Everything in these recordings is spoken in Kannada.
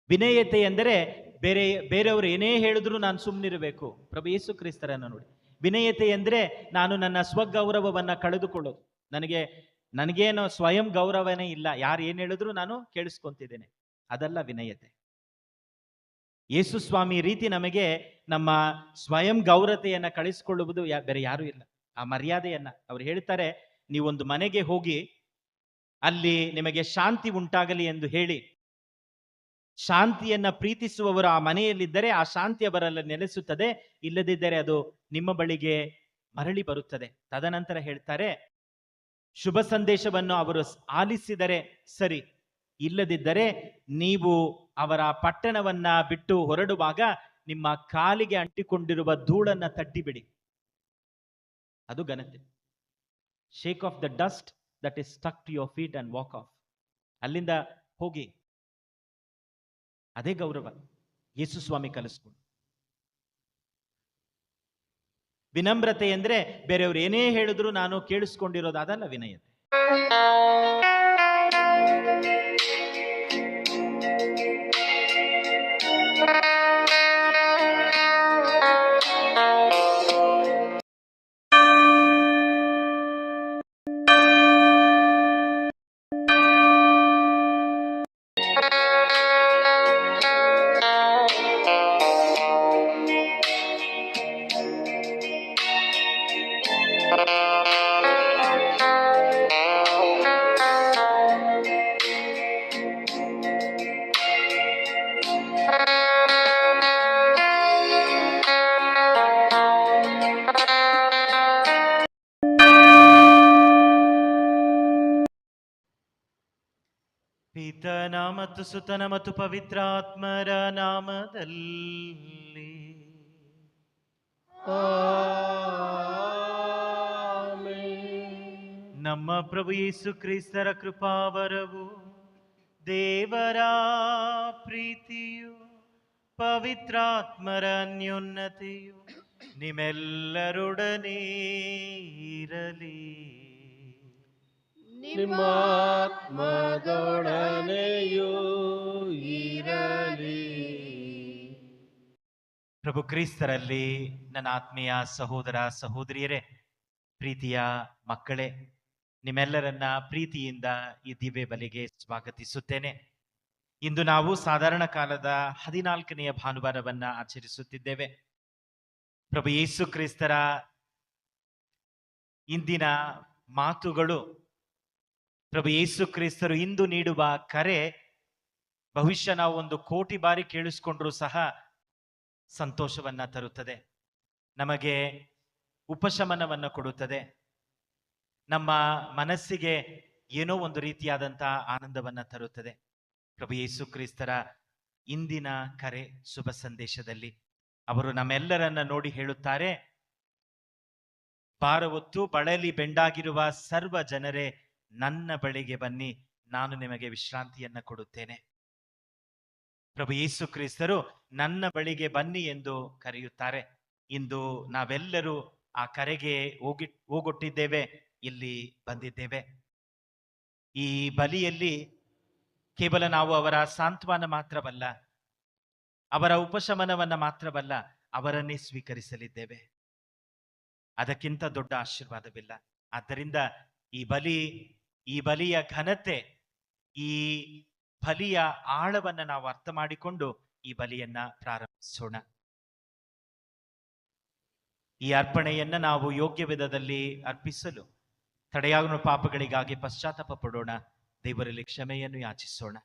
ವಿನಯತೆ ಎಂದರೆ ಬೇರೆಯವರು ಏನೇ ಹೇಳಿದ್ರು ನಾನು ಸುಮ್ಮನಿರಬೇಕು. ಪ್ರಭು ಯೇಸು ಕ್ರಿಸ್ತರನ್ನು ನೋಡಿ. ವಿನಯತೆ ಎಂದರೆ ನಾನು ನನ್ನ ಸ್ವಗೌರವವನ್ನ ಕಳೆದುಕೊಳ್ಳೋದು. ನನಗೇನು ಸ್ವಯಂ ಗೌರವನೇ ಇಲ್ಲ, ಯಾರು ಏನು ಹೇಳಿದ್ರು ನಾನು ಕೇಳಿಸ್ಕೊಂತಿದ್ದೇನೆ, ಅದಲ್ಲ ವಿನಯತೆ. ಯೇಸು ಸ್ವಾಮಿ ರೀತಿ ನಮಗೆ ನಮ್ಮ ಸ್ವಯಂ ಗೌರವತೆಯನ್ನ ಕಳಿಸಿಕೊಳ್ಳುವುದು ಬೇರೆ ಯಾರೂ ಇಲ್ಲ. ಆ ಮರ್ಯಾದೆಯನ್ನ ಅವ್ರು ಹೇಳ್ತಾರೆ, ನೀವೊಂದು ಮನೆಗೆ ಹೋಗಿ ಅಲ್ಲಿ ನಿಮಗೆ ಶಾಂತಿ ಉಂಟಾಗಲಿ ಎಂದು ಹೇಳಿ, ಶಾಂತಿಯನ್ನ ಪ್ರೀತಿಸುವವರು ಆ ಮನೆಯಲ್ಲಿದ್ದರೆ ಆ ಶಾಂತಿ ಅವರಲ್ಲಿ ನೆಲೆಸುತ್ತದೆ, ಇಲ್ಲದಿದ್ದರೆ ಅದು ನಿಮ್ಮ ಬಳಿಗೆ ಮರಳಿ ಬರುತ್ತದೆ. ತದನಂತರ ಹೇಳ್ತಾರೆ, ಶುಭ ಸಂದೇಶವನ್ನು ಅವರು ಆಲಿಸಿದರೆ ಸರಿ, ಇಲ್ಲದಿದ್ದರೆ ನೀವು ಅವರ ಪಟ್ಟಣವನ್ನ ಬಿಟ್ಟು ಹೊರಡುವಾಗ ನಿಮ್ಮ ಕಾಲಿಗೆ ಅಂಟಿಕೊಂಡಿರುವ ಧೂಳನ್ನ ತಟ್ಟಿಬಿಡಿ. ಅದು ಘನತೆ. Shake off the dust that is stuck to your feet and walk off. ಅಲ್ಲಿಂದ ಹೋಗಿ. ಅದೇ ಗೌರವ ಯೇಸು ಸ್ವಾಮಿ ಕಲಿಸ್ಕೊಂಡು. ವಿನಮ್ರತೆ ಎಂದ್ರೆ ಬೇರೆಯವರು ಏನೇ ಹೇಳಿದ್ರು ನಾನು ಕೇಳಿಸ್ಕೊಂಡಿರೋದು, ಅದಲ್ಲ ವಿನಯತೆ. ಪಿತನ ಮತ್ತು ಸುತನ ಮತ್ತು ಪವಿತ್ರಾತ್ಮರ ನಾಮದಲ್ಲಿ ನಮ್ಮ ಪ್ರಭು ಯೇಸು ಕ್ರಿಸ್ತರ ಕೃಪಾವರವು, ದೇವರ ಪ್ರೀತಿಯು, ಪವಿತ್ರಾತ್ಮರ ಅನ್ಯೋನ್ನತೆಯು ನಿಮ್ಮೆಲ್ಲರೊಡನೆ ಇರಲಿ. ನಿಮ್ಮ ಆತ್ಮದೊಡನೆಯೂ ಇರಲಿ. ಪ್ರಭು ಕ್ರಿಸ್ತರಲ್ಲಿ ನನ್ನ ಆತ್ಮೀಯ ಸಹೋದರ ಸಹೋದರಿಯರೇ, ಪ್ರೀತಿಯ ಮಕ್ಕಳೇ, ನಿಮ್ಮೆಲ್ಲರನ್ನ ಪ್ರೀತಿಯಿಂದ ಈ ದಿವ್ಯ ಬಲಿಗೆ ಸ್ವಾಗತಿಸುತ್ತೇನೆ. ಇಂದು ನಾವು ಸಾಧಾರಣ ಕಾಲದ 14ನೆಯ ಭಾನುವಾರವನ್ನ ಆಚರಿಸುತ್ತಿದ್ದೇವೆ. ಪ್ರಭು ಯೇಸು ಕ್ರಿಸ್ತರ ಇಂದಿನ ಮಾತುಗಳು, ಪ್ರಭು ಯೇಸು ಕ್ರಿಸ್ತರು ಇಂದು ನೀಡುವ ಕರೆ ಬಹುಶಃ ನಾವು 1 ಕೋಟಿ ಬಾರಿ ಕೇಳಿಸ್ಕೊಂಡ್ರೂ ಸಹ ಸಂತೋಷವನ್ನ ತರುತ್ತದೆ, ನಮಗೆ ಉಪಶಮನವನ್ನು ಕೊಡುತ್ತದೆ, ನಮ್ಮ ಮನಸ್ಸಿಗೆ ಏನೋ ಒಂದು ರೀತಿಯಾದಂತಹ ಆನಂದವನ್ನ ತರುತ್ತದೆ. ಪ್ರಭು ಯೇಸು ಕ್ರಿಸ್ತರ ಇಂದಿನ ಕರೆ ಶುಭ ಸಂದೇಶದಲ್ಲಿ ಅವರು ನಮ್ಮೆಲ್ಲರನ್ನ ನೋಡಿ ಹೇಳುತ್ತಾರೆ, ಭಾರ ಹೊತ್ತು ಬಳಲಿ ಬೆಂಡಾಗಿರುವ ಸರ್ವ ಜನರೇ ನನ್ನ ಬಳಿಗೆ ಬನ್ನಿ, ನಾನು ನಿಮಗೆ ವಿಶ್ರಾಂತಿಯನ್ನ ಕೊಡುತ್ತೇನೆ. ಪ್ರಭು ಯೇಸು ಕ್ರಿಸ್ತರು ನನ್ನ ಬಳಿಗೆ ಬನ್ನಿ ಎಂದು ಕರೆಯುತ್ತಾರೆ. ಇಂದು ನಾವೆಲ್ಲರೂ ಆ ಕರೆಗೆ ಹೋಗೊಟ್ಟಿದ್ದೇವೆ, ಇಲ್ಲಿ ಬಂದಿದ್ದೇವೆ. ಈ ಬಲಿಯಲ್ಲಿ ಕೇವಲ ನಾವು ಅವರ ಸಾಂತ್ವನ ಮಾತ್ರವಲ್ಲ, ಅವರ ಉಪಶಮನವನ್ನ ಮಾತ್ರವಲ್ಲ, ಅವರನ್ನೇ ಸ್ವೀಕರಿಸಲಿದ್ದೇವೆ. ಅದಕ್ಕಿಂತ ದೊಡ್ಡ ಆಶೀರ್ವಾದವಿಲ್ಲ. ಆದ್ದರಿಂದ ಈ ಬಲಿಯ ಘನತೆ, ಈ ಬಲಿಯ ಆಳವನ್ನ ನಾವು ಅರ್ಥ ಮಾಡಿಕೊಂಡು ಈ ಬಲಿಯನ್ನ ಪ್ರಾರಂಭಿಸೋಣ. ಈ ಅರ್ಪಣೆಯನ್ನ ನಾವು ಯೋಗ್ಯ ವಿಧದಲ್ಲಿ ಅರ್ಪಿಸಲು ತಡೆಯಾಗುವ ಪಾಪಗಳಿಗಾಗಿ ಪಶ್ಚಾತ್ತಾಪ ಪಡೋಣ, ದೇವರಲ್ಲಿ ಕ್ಷಮೆಯನ್ನು ಯಾಚಿಸೋಣ.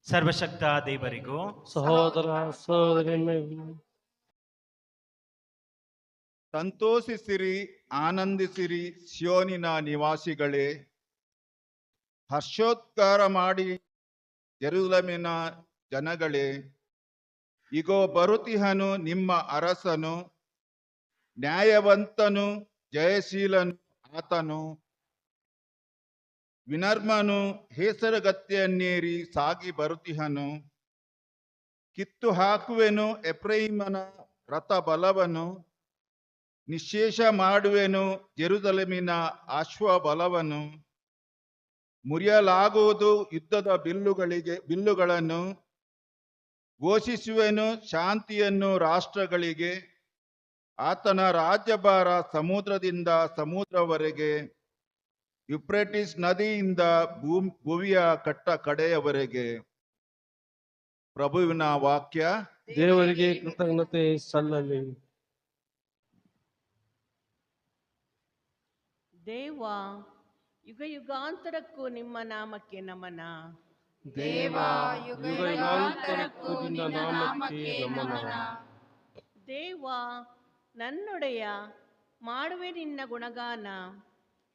ಸರ್ವಶಕ್ತ ದೇವರಿಗೂ ಸಹೋದರ ಸಹೋದರಿ ಸಂತೋಷಿಸಿರಿ, ಆನಂದಿಸಿರಿ ಸಿಯೋನಿನ ನಿವಾಸಿಗಳೇ, ಹರ್ಷೋದ್ಗಾರ ಮಾಡಿ ಜೆರುಸಲೇಮಿನ ಜನಗಳೇ, ಇಗೋ ಬರುತಿಹನು ನಿಮ್ಮ ಅರಸನು, ನ್ಯಾಯವಂತನು, ಜಯಶೀಲನು ಆತನು, ವಿನರ್ಮನು, ಹೇಸರಗತ್ತೆಯನ್ನೇರಿ ಸಾಗಿ ಬರುತಿಹನು. ಕಿತ್ತು ಹಾಕುವೆನು ಎಫ್ರೈಮನ ರಥ ಬಲವನ್ನು, ನಿಶ್ಶೇಷ ಮಾಡುವೆನು ಜೆರುಸಲೇಮಿನ ಅಶ್ವಬಲವನ್ನು. ಮುರಿಯಲಾಗುವುದು ಯುದ್ಧದ ಬಿಲ್ಲುಗಳನ್ನು ಘೋಷಿಸುವೆನು ಶಾಂತಿಯನ್ನು ರಾಷ್ಟ್ರಗಳಿಗೆ. ಆತನ ರಾಜ್ಯಭಾರ ಸಮುದ್ರದಿಂದ ಸಮುದ್ರವರೆಗೆ, ಯುಪ್ರೆಟಿಸ್ ನದಿಯಿಂದ ಭುವಿಯ ಕಡೆಯವರೆಗೆ. ಪ್ರಭುವಿನ ವಾಕ್ಯ. ದೇವರಿಗೆ ಕೃತಜ್ಞತೆ ಸಲ್ಲಲಿ. ದೇವ, ಯುಗ ಯುಗಾಂತರಕ್ಕೂ ನಿಮ್ಮ ನಾಮಕ್ಕೆ ನಮನ. ದೇವ, ಯುಗ ಯುಗಾಂತರಕ್ಕೂ ನಿನ್ನ ನಾಮಕ್ಕೆ ನಮನ. ದೇವ, ನನ್ನೊಡೆಯ, ಮಾಡುವೆ ನಿನ್ನ ಗುಣಗಾನ.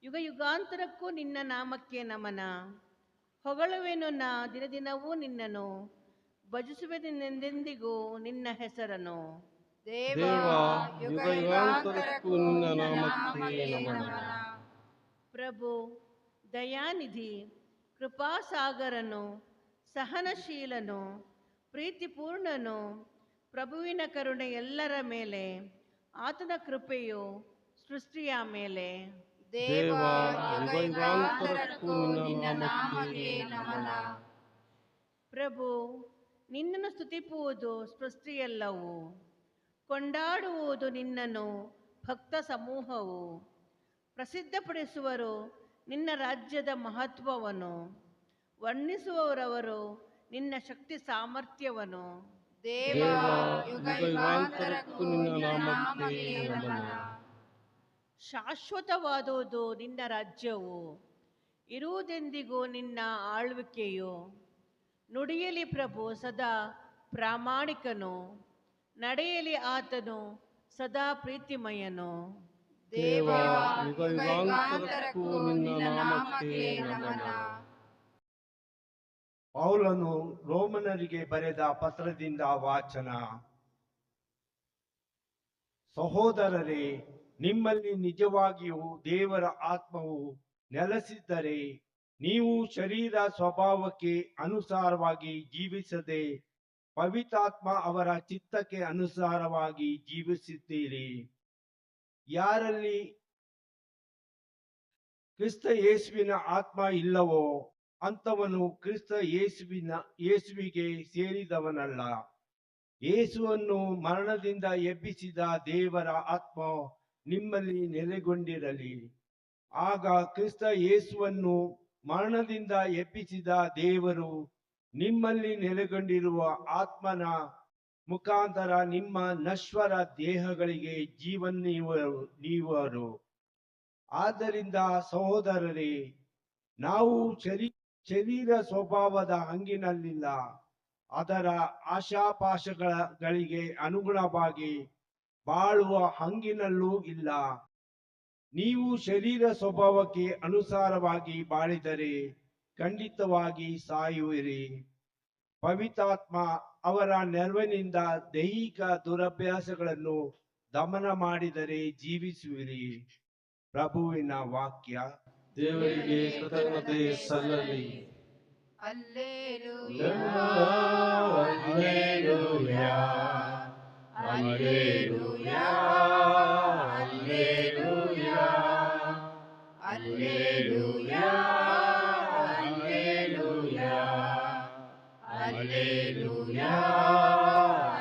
ಯುಗ ಯುಗಾಂತರಕ್ಕೂ ನಿನ್ನ ನಾಮಕ್ಕೆ ನಮನ. ಹೊಗಳುವೆನು ನಾ ದಿನದಿನವೂ ನಿನ್ನನು, ಭಜಿಸುವೆನೆಂದೆಂದಿಗೂ ನಿನ್ನ ಹೆಸರನ್ನು. ದೇವ, ಯುಗ ಯುಗಾಂತರಕ್ಕೂ ನಿನ್ನ ನಾಮಕ್ಕೆ ನಮನ. ಪ್ರಭು, ದಯಾನಿಧಿ, ಕೃಪಾಸಾಗರನು, ಸಹನಶೀಲನು, ಪ್ರೀತಿಪೂರ್ಣನು, ಪ್ರಭುವಿನ ಕರುಣೆ ಎಲ್ಲರ ಮೇಲೆ, ಆತನ ಕೃಪೆಯು ಸೃಷ್ಟಿಯ ಮೇಲೆ. ದೇವ, ಯುಗ ಯುಗಾಂತರಕ್ಕೂ ನಿನ್ನ ನಾಮಕ್ಕೆ ನಮನ. ಪ್ರಭು, ನಿನ್ನನ್ನು ಸ್ತುತಿಸುವುದು ಸೃಷ್ಟಿಯೆಲ್ಲವೂ, ಕೊಂಡಾಡುವುದು ನಿನ್ನನ್ನು ಭಕ್ತ ಸಮೂಹವು. ಪ್ರಸಿದ್ಧಪಡಿಸುವರು ನಿನ್ನ ರಾಜ್ಯದ ಮಹತ್ವವನ್ನು, ವರ್ಣಿಸುವವರವರು ನಿನ್ನ ಶಕ್ತಿ ಸಾಮರ್ಥ್ಯವನ್ನು. ದೇವ, ಯುಗ ಯುಗಾಂತರಕ್ಕೂ ನಿನ್ನ ನಾಮಕ್ಕೆ ನಮನ. ಶಾಶ್ವತವಾದುದು ನಿನ್ನ ರಾಜ್ಯವು, ಇರುವುದೆಂದಿಗೂ ನಿನ್ನ ಆಳ್ವಿಕೆಯು. ನುಡಿಯಲಿ ಪ್ರಭು ಸದಾ ಪ್ರಾಮಾಣಿಕನು, ನಡೆಯಲಿ ಆತನು ಸದಾ ಪ್ರೀತಿಮಯನು. ದೇವ, ಯುಗ ಯುಗಾಂತರಕ್ಕೂ ನಿನ್ನ ನಾಮಕ್ಕೆ ನಮನ. ಪೌಲನು ರೋಮನರಿಗೆ ಬರೆದ ಪತ್ರದಿಂದ ವಾಚನ. ಸಹೋದರರೇ, ನಿಮ್ಮಲ್ಲಿ ನಿಜವಾಗಿಯೂ ದೇವರ ಆತ್ಮವು ನೆಲೆಸಿದ್ದರೆ ನೀವು ಶರೀರ ಸ್ವಭಾವಕ್ಕೆ ಅನುಸಾರವಾಗಿ ಜೀವಿಸದೆ ಪವಿತ್ರಾತ್ಮ ಅವರ ಚಿತ್ತಕ್ಕೆ ಅನುಸಾರವಾಗಿ ಜೀವಿಸುತ್ತೀರಿ. ಯಾರಲ್ಲಿ ಕ್ರಿಸ್ತ ಯೇಸುವಿನ ಆತ್ಮ ಇಲ್ಲವೋ ಅಂಥವನು ಕ್ರಿಸ್ತ ಯೇಸುವಿಗೆ ಸೇರಿದವನಲ್ಲ. ಯೇಸುವನ್ನು ಮರಣದಿಂದ ಎಬ್ಬಿಸಿದ ದೇವರ ಆತ್ಮ ನಿಮ್ಮಲ್ಲಿ ನೆಲೆಗೊಂಡಿರಲಿ. ಆಗ ಕ್ರಿಸ್ತ ಯೇಸುವನ್ನು ಮರಣದಿಂದ ಎಬ್ಬಿಸಿದ ದೇವರು ನಿಮ್ಮಲ್ಲಿ ನೆಲೆಗೊಂಡಿರುವ ಆತ್ಮನ ಮುಖಾಂತರ ನಿಮ್ಮ ನಶ್ವರ ದೇಹಗಳಿಗೆ ನೀವರು. ಆದ್ದರಿಂದ ಸಹೋದರರೇ, ನಾವು ಶರೀರ ಸ್ವಭಾವದ ಹಂಗಿನಲ್ಲಿಲ್ಲ, ಅದರ ಆಶಾಪಾಶಗಳಿಗೆ ಅನುಗುಣವಾಗಿ ಬಾಳುವ ಹಂಗಿನಲ್ಲೂ ಇಲ್ಲ. ನೀವು ಶರೀರ ಸ್ವಭಾವಕ್ಕೆ ಅನುಸಾರವಾಗಿ ಬಾಳಿದರೆ ಖಂಡಿತವಾಗಿ ಸಾಯುವಿರಿ. ಪವಿತ್ರಾತ್ಮ ಅವರ ನೆರವಿನಿಂದ ದೈಹಿಕ ದುರಭ್ಯಾಸಗಳನ್ನು ದಮನ ಮಾಡಿದರೆ ಜೀವಿಸುವಿರಿ. ಪ್ರಭುವಿನ ವಾಕ್ಯ. ದೇವರಿಗೆ ಕೃತಜ್ಞತೆ ಸಲ್ಲಲಿ. Alleluia, Alleluia, Alleluia, Alleluia, Alleluia, Alleluia,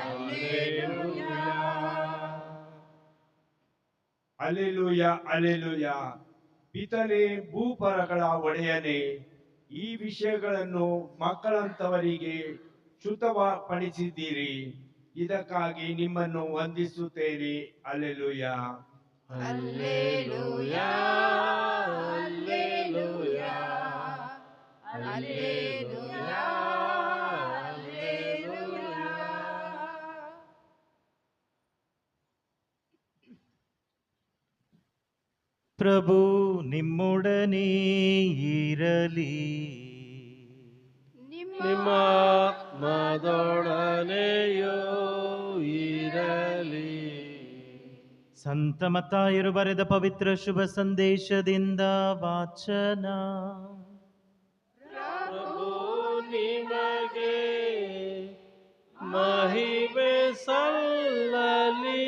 Alleluia, ಅಲೆಲುಯ ಅಲೆಲುಯ. ಪಿತನೇ, ಭೂಪರಗಳ ಒಡೆಯನೇ, ಈ ವಿಷಯಗಳನ್ನು ಮಕ್ಕಳಂತವರಿಗೆ ಶ್ರುತಪಡಿಸಿದ್ದೀರಿ. ಇದಕ್ಕಾಗಿ ನಿಮ್ಮನ್ನು ವಂದಿಸುತ್ತೇನೆ. ಅಲೆಲುಯ. Alleluia, Alleluia, Alleluia, Alleluia. ಪ್ರಭು ನಿಮ್ಮೊಡನೆ ಇರಲಿ. ನಿಮ್ಮ ಆತ್ಮದೊಡನೆಯೂ ಇರಲಿ. ಸಂತ ಮತ್ತಾಯರು ಬರೆದ ಪವಿತ್ರ ಶುಭ ಸಂದೇಶದಿಂದ ವಾಚನ. ಪ್ರಭು ನಿಮಗೆ ಮಹಿಮೆ ಸಲ್ಲಲಿ.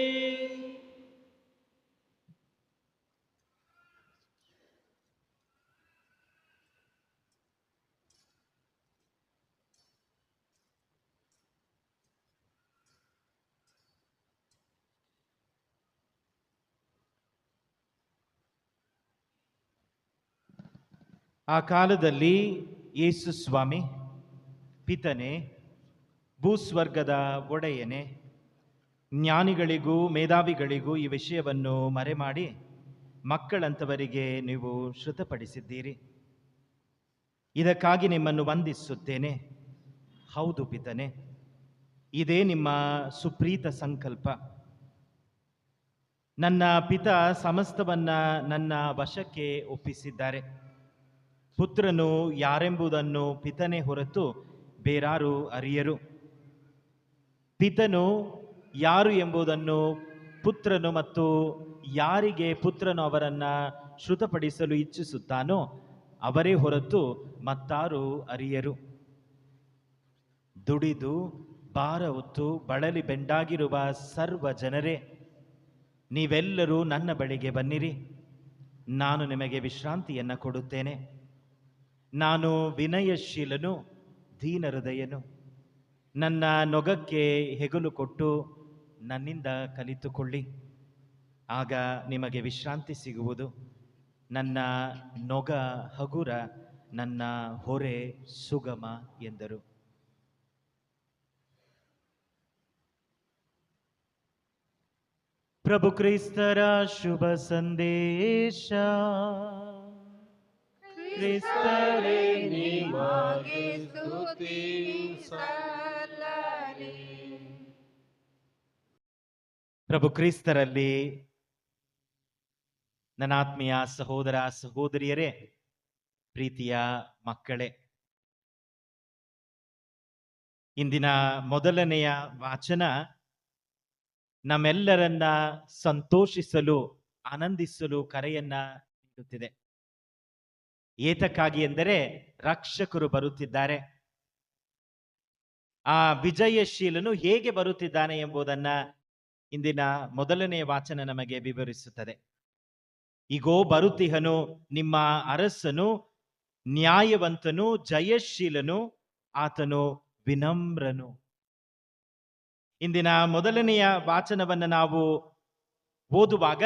ಆ ಕಾಲದಲ್ಲಿ ಯೇಸು ಸ್ವಾಮಿ, ಪಿತನೇ, ಭೂಸ್ವರ್ಗದ ಒಡೆಯನೇ, ಜ್ಞಾನಿಗಳಿಗೂ ಮೇಧಾವಿಗಳಿಗೂ ಈ ವಿಷಯವನ್ನು ಮರೆಮಾಡಿ ಮಕ್ಕಳಂತವರಿಗೆ ನೀವು ಶ್ರುತಪಡಿಸಿದ್ದೀರಿ. ಇದಕ್ಕಾಗಿ ನಿಮ್ಮನ್ನು ವಂದಿಸುತ್ತೇನೆ. ಹೌದು ಪಿತನೇ, ಇದೇ ನಿಮ್ಮ ಸುಪ್ರೀತ ಸಂಕಲ್ಪ. ನನ್ನ ಪಿತ ಸಮಸ್ತವನ್ನ ನನ್ನ ವಶಕ್ಕೆ ಒಪ್ಪಿಸಿದ್ದಾರೆ. ಪುತ್ರನು ಯಾರೆಂಬುದನ್ನು ಪಿತನೇ ಹೊರತು ಬೇರಾರು ಅರಿಯರು. ಪಿತನು ಯಾರು ಎಂಬುದನ್ನು ಪುತ್ರನು ಮತ್ತು ಯಾರಿಗೆ ಪುತ್ರನು ಅವರನ್ನ ಶ್ರುತಪಡಿಸಲು ಇಚ್ಛಿಸುತ್ತಾನೋ ಅವರೇ ಹೊರತು ಮತ್ತಾರು ಅರಿಯರು. ದುಡಿದು ಭಾರ ಹೊತ್ತು ಬಳಲಿ ಬೆಂಡಾಗಿರುವ ಸರ್ವ ಜನರೇ, ನೀವೆಲ್ಲರೂ ನನ್ನ ಬಳಿಗೆ ಬನ್ನಿರಿ, ನಾನು ನಿಮಗೆ ವಿಶ್ರಾಂತಿಯನ್ನು ಕೊಡುತ್ತೇನೆ. ನಾನು ವಿನಯಶೀಲನು, ದೀನ ಹೃದಯನು. ನನ್ನ ನೊಗಕ್ಕೆ ಹೆಗಲು ಕೊಟ್ಟು ನನ್ನಿಂದ ಕಲಿತುಕೊಳ್ಳಿ, ಆಗ ನಿಮಗೆ ವಿಶ್ರಾಂತಿ ಸಿಗುವುದು. ನನ್ನ ನೊಗ ಹಗುರ, ನನ್ನ ಹೊರೆ ಸುಗಮ ಎಂದರು. ಪ್ರಭು ಕ್ರಿಸ್ತರ ಶುಭ ಸಂದೇಶ. ಕ್ರಿಸ್ತರೇ ನಿಮಗೆ ಸ್ತುತಿ ಸಲ್ಲಲಿ. ಪ್ರಭು ಕ್ರಿಸ್ತರಲ್ಲಿ ನನ್ನಾತ್ಮೀಯ ಸಹೋದರ ಸಹೋದರಿಯರೇ, ಪ್ರೀತಿಯ ಮಕ್ಕಳೇ, ಇಂದಿನ ಮೊದಲನೆಯ ವಾಚನ ನಮ್ಮೆಲ್ಲರನ್ನ ಸಂತೋಷಿಸಲು, ಆನಂದಿಸಲು ಕರೆಯನ್ನ ನೀಡುತ್ತಿದೆ. ಏತಕ್ಕಾಗಿ ಎಂದರೆ ರಕ್ಷಕರು ಬರುತ್ತಿದ್ದಾರೆ. ಆ ವಿಜಯಶೀಲನು ಹೇಗೆ ಬರುತ್ತಿದ್ದಾನೆ ಎಂಬುದನ್ನ ಇಂದಿನ ಮೊದಲನೆಯ ವಾಚನ ನಮಗೆ ವಿವರಿಸುತ್ತದೆ. ಈಗೋ ಬರುತ್ತಿಹನು ನಿಮ್ಮ ಅರಸನು, ನ್ಯಾಯವಂತನು, ಜಯಶೀಲನು, ಆತನು ವಿನಮ್ರನು. ಇಂದಿನ ಮೊದಲನೆಯ ವಾಚನವನ್ನು ನಾವು ಓದುವಾಗ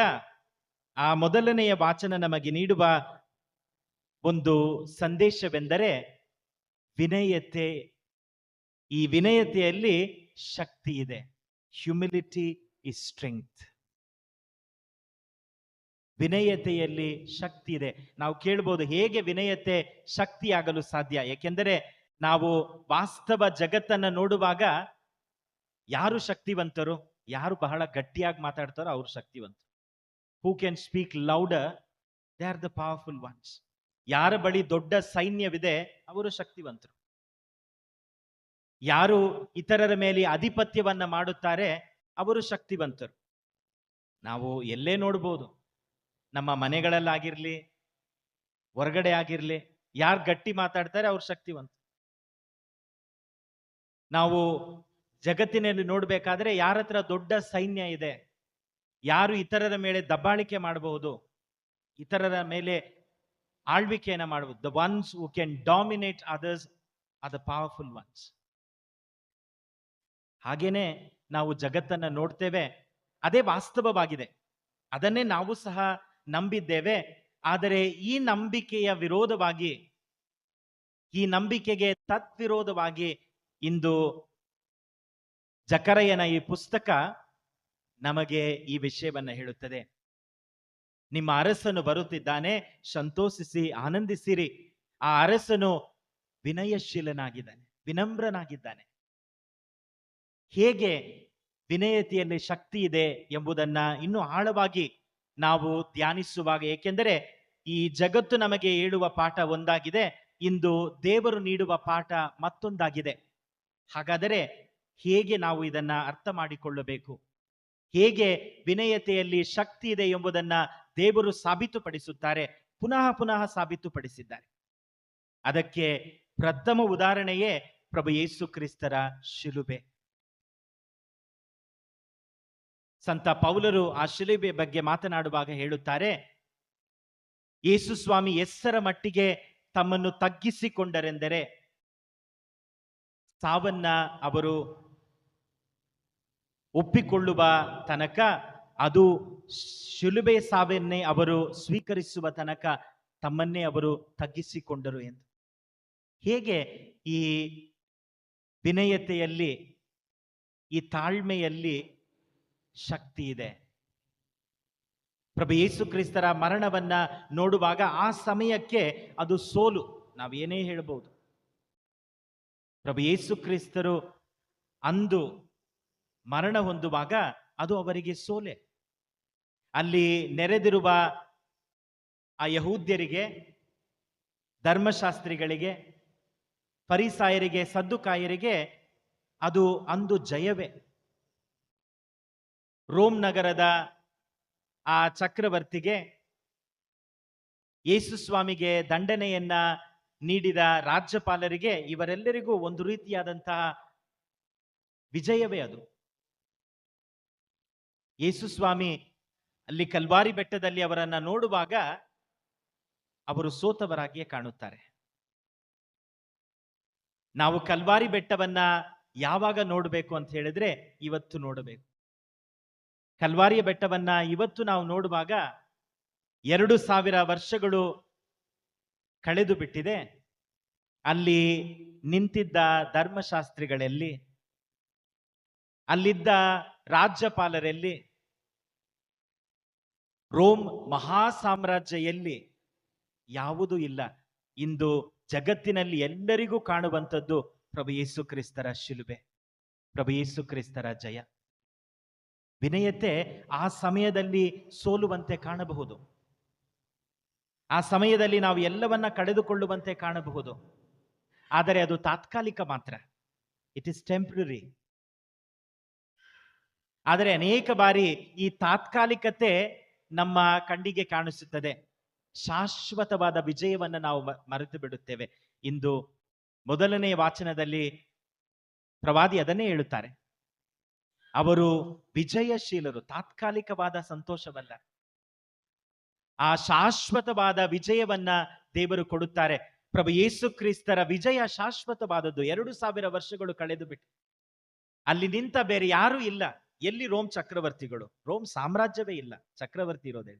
ಆ ಮೊದಲನೆಯ ವಾಚನ ನಮಗೆ ನೀಡುವ ಒಂದು ಸಂದೇಶವೆಂದರೆ ವಿನಯತೆ. ಈ ವಿನಯತೆಯಲ್ಲಿ ಶಕ್ತಿ ಇದೆ. Humility is strength. ವಿನಯತೆಯಲ್ಲಿ ಶಕ್ತಿ ಇದೆ. ನಾವು ಕೇಳ್ಬೋದು, ಹೇಗೆ ವಿನಯತೆ ಶಕ್ತಿಯಾಗಲು ಸಾಧ್ಯ? ಏಕೆಂದರೆ ನಾವು ವಾಸ್ತವ ಜಗತ್ತನ್ನ ನೋಡುವಾಗ ಯಾರು ಶಕ್ತಿವಂತರು, ಯಾರು ಬಹಳ ಗಟ್ಟಿಯಾಗಿ ಮಾತಾಡ್ತಾರೋ ಅವರು ಶಕ್ತಿವಂತರು. Who can speak louder, they are the powerful ones. ಯಾರ ಬಳಿ ದೊಡ್ಡ ಸೈನ್ಯವಿದೆ ಅವರು ಶಕ್ತಿವಂತರು. ಯಾರು ಇತರರ ಮೇಲೆ ಆಧಿಪತ್ಯವನ್ನ ಮಾಡುತ್ತಾರೆ ಅವರು ಶಕ್ತಿವಂತರು. ನಾವು ಎಲ್ಲೇ ನೋಡ್ಬೋದು, ನಮ್ಮ ಮನೆಗಳಲ್ಲಾಗಿರ್ಲಿ, ಹೊರಗಡೆ ಆಗಿರ್ಲಿ, ಯಾರು ಗಟ್ಟಿ ಮಾತಾಡ್ತಾರೆ ಅವ್ರು ಶಕ್ತಿವಂತರು. ನಾವು ಜಗತ್ತಿನಲ್ಲಿ ನೋಡ್ಬೇಕಾದ್ರೆ ಯಾರ ಹತ್ರ ದೊಡ್ಡ ಸೈನ್ಯ ಇದೆ, ಯಾರು ಇತರರ ಮೇಲೆ ದಬ್ಬಾಳಿಕೆ ಮಾಡಬಹುದು, ಇತರರ ಮೇಲೆ ಆಳ್ವಿಕೆಯನ್ನ ಮಾಡಬಹುದು, the ones who can dominate others R the powerful once. ಹಾಗೇನೆ ನಾವು ಜಗತ್ತನ್ನ ನೋಡ್ತೇವೆ, ಅದೇ ವಾಸ್ತವವಾಗಿದೆ, ಅದನ್ನೇ ನಾವು ಸಹ ನಂಬಿದ್ದೇವೆ. ಆದರೆ ಈ ನಂಬಿಕೆಯ ವಿರೋಧವಾಗಿ, ಈ ನಂಬಿಕೆಗೆ ತದ್ವಿರೋಧವಾಗಿ ಇಂದು ಜಕರಯನ ಈ ಪುಸ್ತಕ ನಮಗೆ ಈ ವಿಷಯವನ್ನ ಹೇಳುತ್ತದೆ. ನಿಮ್ಮ ಅರಸನು ಬರುತ್ತಿದ್ದಾನೆ, ಸಂತೋಷಿಸಿ ಆನಂದಿಸಿರಿ. ಆ ಅರಸನು ವಿನಯಶೀಲನಾಗಿದ್ದಾನೆ, ವಿನಮ್ರನಾಗಿದ್ದಾನೆ. ಹೇಗೆ ವಿನಯತೆಯಲ್ಲಿ ಶಕ್ತಿ ಇದೆ ಎಂಬುದನ್ನ ಇನ್ನೂ ಆಳವಾಗಿ ನಾವು ಧ್ಯಾನಿಸುವಾಗ, ಏಕೆಂದರೆ ಈ ಜಗತ್ತು ನಮಗೆ ಹೇಳುವ ಪಾಠ ಒಂದಾಗಿದೆ, ಇಂದು ದೇವರು ನೀಡುವ ಪಾಠ ಮತ್ತೊಂದಾಗಿದೆ. ಹಾಗಾದರೆ ಹೇಗೆ ನಾವು ಇದನ್ನ ಅರ್ಥ ಮಾಡಿಕೊಳ್ಳಬೇಕು? ಹೇಗೆ ವಿನಯತೆಯಲ್ಲಿ ಶಕ್ತಿ ಇದೆ ಎಂಬುದನ್ನ ದೇವರು ಸಾಬೀತುಪಡಿಸುತ್ತಾರೆ, ಪುನಃ ಪುನಃ ಸಾಬೀತುಪಡಿಸಿದ್ದಾರೆ. ಅದಕ್ಕೆ ಪ್ರಥಮ ಉದಾಹರಣೆಯೇ ಪ್ರಭು ಯೇಸು ಕ್ರಿಸ್ತರ ಶಿಲುಬೆ. ಸಂತ ಪೌಲರು ಆ ಶಿಲುಬೆ ಬಗ್ಗೆ ಮಾತನಾಡುವಾಗ ಹೇಳುತ್ತಾರೆ, ಯೇಸು ಸ್ವಾಮಿ ಎಷ್ಟರ ಮಟ್ಟಿಗೆ ತಮ್ಮನ್ನು ತಗ್ಗಿಸಿಕೊಂಡರೆಂದರೆ ಸಾವನ್ನ ಅವರು ಒಪ್ಪಿಕೊಳ್ಳುವ ತನಕ, ಅದು ಶಿಲುಬೆ ಸಾವನ್ನೇ ಅವರು ಸ್ವೀಕರಿಸುವ ತನಕ ತಮ್ಮನ್ನೇ ಅವರು ತಗ್ಗಿಸಿಕೊಂಡರು ಎಂದು. ಹೇಗೆ ಈ ವಿನಯತೆಯಲ್ಲಿ, ಈ ತಾಳ್ಮೆಯಲ್ಲಿ ಶಕ್ತಿ ಇದೆ. ಪ್ರಭು ಯೇಸು ಕ್ರಿಸ್ತರ ಮರಣವನ್ನ ನೋಡುವಾಗ ಆ ಸಮಯಕ್ಕೆ ಅದು ಸೋಲು, ನಾವೇನೇ ಹೇಳಬಹುದು. ಪ್ರಭು ಯೇಸು ಕ್ರಿಸ್ತರು ಅಂದು ಮರಣ ಹೊಂದುವಾಗ ಅದು ಅವರಿಗೆ ಸೋಲೆ. ಅಲ್ಲಿ ನೆರೆದಿರುವ ಆ ಯಹೂದ್ಯರಿಗೆ, ಧರ್ಮಶಾಸ್ತ್ರಿಗಳಿಗೆ, ಫರಿಸಾಯರಿಗೆ, ಸದ್ದುಕಾಯರಿಗೆ ಅದು ಅಂದು ಜಯವೇ. ರೋಮ್ ನಗರದ ಆ ಚಕ್ರವರ್ತಿಗೆ, ಯೇಸು ಸ್ವಾಮಿಗೆ ದಂಡನೆಯನ್ನ ನೀಡಿದ ರಾಜ್ಯಪಾಲರಿಗೆ, ಇವರೆಲ್ಲರಿಗೂ ಒಂದು ರೀತಿಯಾದಂತಹ ವಿಜಯವೇ ಅದು. ಯೇಸು ಸ್ವಾಮಿ ಅಲ್ಲಿ ಕಲ್ವಾರಿ ಬೆಟ್ಟದಲ್ಲಿ ಅವರನ್ನ ನೋಡುವಾಗ ಅವರು ಸೋತವರಾಗಿಯೇ ಕಾಣುತ್ತಾರೆ. ನಾವು ಕಲ್ವಾರಿ ಬೆಟ್ಟವನ್ನ ಯಾವಾಗ ನೋಡಬೇಕು ಅಂತ ಹೇಳಿದ್ರೆ ಇವತ್ತು ನೋಡಬೇಕು. ಕಲ್ವಾರಿಯ ಬೆಟ್ಟವನ್ನ ಇವತ್ತು ನಾವು ನೋಡುವಾಗ 2000 ವರ್ಷಗಳು ಕಳೆದು ಬಿಟ್ಟಿದೆ. ಅಲ್ಲಿ ನಿಂತಿದ್ದ ಧರ್ಮಶಾಸ್ತ್ರಿಗಳಲ್ಲಿ, ಅಲ್ಲಿದ್ದ ರಾಜ್ಯಪಾಲರಲ್ಲಿ, ರೋಮ್ ಮಹಾ ಸಾಮ್ರಾಜ್ಯ ಎಲ್ಲಿ? ಯಾವುದೂ ಇಲ್ಲ. ಇಂದು ಜಗತ್ತಿನಲ್ಲಿ ಎಲ್ಲರಿಗೂ ಕಾಣುವಂಥದ್ದು ಪ್ರಭು ಯೇಸು ಕ್ರಿಸ್ತರ ಶಿಲುಬೆ, ಪ್ರಭು ಯೇಸು ಕ್ರಿಸ್ತರ ಜಯ. ವಿನಯತೆ ಆ ಸಮಯದಲ್ಲಿ ಸೋಲುವಂತೆ ಕಾಣಬಹುದು. ಆ ಸಮಯದಲ್ಲಿ ನಾವು ಎಲ್ಲವನ್ನ ಕಳೆದುಕೊಳ್ಳುವಂತೆ ಕಾಣಬಹುದು. ಆದರೆ ಅದು ತಾತ್ಕಾಲಿಕ ಮಾತ್ರ. It is temporary. ಆದರೆ ಅನೇಕ ಬಾರಿ ಈ ತಾತ್ಕಾಲಿಕತೆ ನಮ್ಮ ಕಣ್ಣಿಗೆ ಕಾಣಿಸುತ್ತದೆ. ಶಾಶ್ವತವಾದ ವಿಜಯವನ್ನು ನಾವು ಮರೆತು ಬಿಡುತ್ತೇವೆ. ಇಂದು ಮೊದಲನೇ ವಾಚನದಲ್ಲಿ ಪ್ರವಾದಿ ಅದನ್ನೇ ಹೇಳುತ್ತಾರೆ. ಅವರು ವಿಜಯಶೀಲರು, ತಾತ್ಕಾಲಿಕವಾದ ಸಂತೋಷವಲ್ಲ, ಆ ಶಾಶ್ವತವಾದ ವಿಜಯವನ್ನ ದೇವರು ಕೊಡುತ್ತಾರೆ. ಪ್ರಭು ಯೇಸು ಕ್ರಿಸ್ತರ ವಿಜಯ ಶಾಶ್ವತವಾದದ್ದು. 2000 ವರ್ಷಗಳು ಕಳೆದು ಬಿಟ್ಟು ಅಲ್ಲಿ ನಿಂತ ಬೇರೆ ಯಾರೂ ಇಲ್ಲ. ಎಲ್ಲಿ? ರೋಮ್ ಚಕ್ರವರ್ತಿಗಳು. ರೋಮ್ ಸಾಮ್ರಾಜ್ಯವೇ ಇಲ್ಲ, ಚಕ್ರವರ್ತಿ ಇರೋದೇ.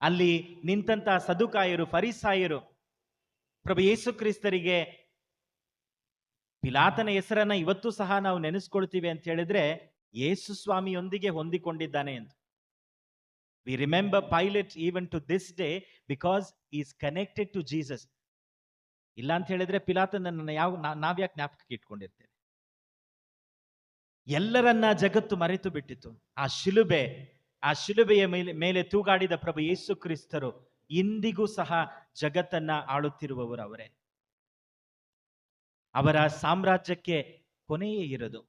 ಅಲ್ಲಿ ನಿಂತ ಸದುಕಾಯರು, ಫರಿಸಾಯರು ಪ್ರಭು ಯೇಸು ಕ್ರಿಸ್ತರಿಗೆ, ಪಿಲಾತನ ಹೆಸರನ್ನ ಇವತ್ತು ಸಹ ನಾವು ನೆನೆಸ್ಕೊಳ್ತೀವಿ ಅಂತ ಹೇಳಿದ್ರೆ ಯೇಸು ಸ್ವಾಮಿಯೊಂದಿಗೆ ಹೊಂದಿಕೊಂಡಿದ್ದಾನೆ ಎಂದು. We remember Pilate even to this day because is connected to Jesus. ಇಲ್ಲ ಅಂತ ಹೇಳಿದ್ರೆ ಪಿಲಾತನನ್ನ ನಾವ್ಯಾಕೆ ಜ್ಞಾಪಕಕ್ಕೆ ಇಟ್ಕೊಂಡಿರ್ತೇವೆ? ಎಲ್ಲರನ್ನ ಜಗತ್ತು ಮರೆತು ಬಿಟ್ಟಿತು. ಆ ಶಿಲುಬೆಯ ಮೇಲೆ ತೂಗಾಡಿದ ಪ್ರಭು ಯೇಸು ಕ್ರಿಸ್ತರು ಇಂದಿಗೂ ಸಹ ಜಗತ್ತನ್ನ ಆಳುತ್ತಿರುವವರು ಅವರೇ. ಅವರ ಸಾಮ್ರಾಜ್ಯಕ್ಕೆ ಕೊನೆಯೇ ಇರದು.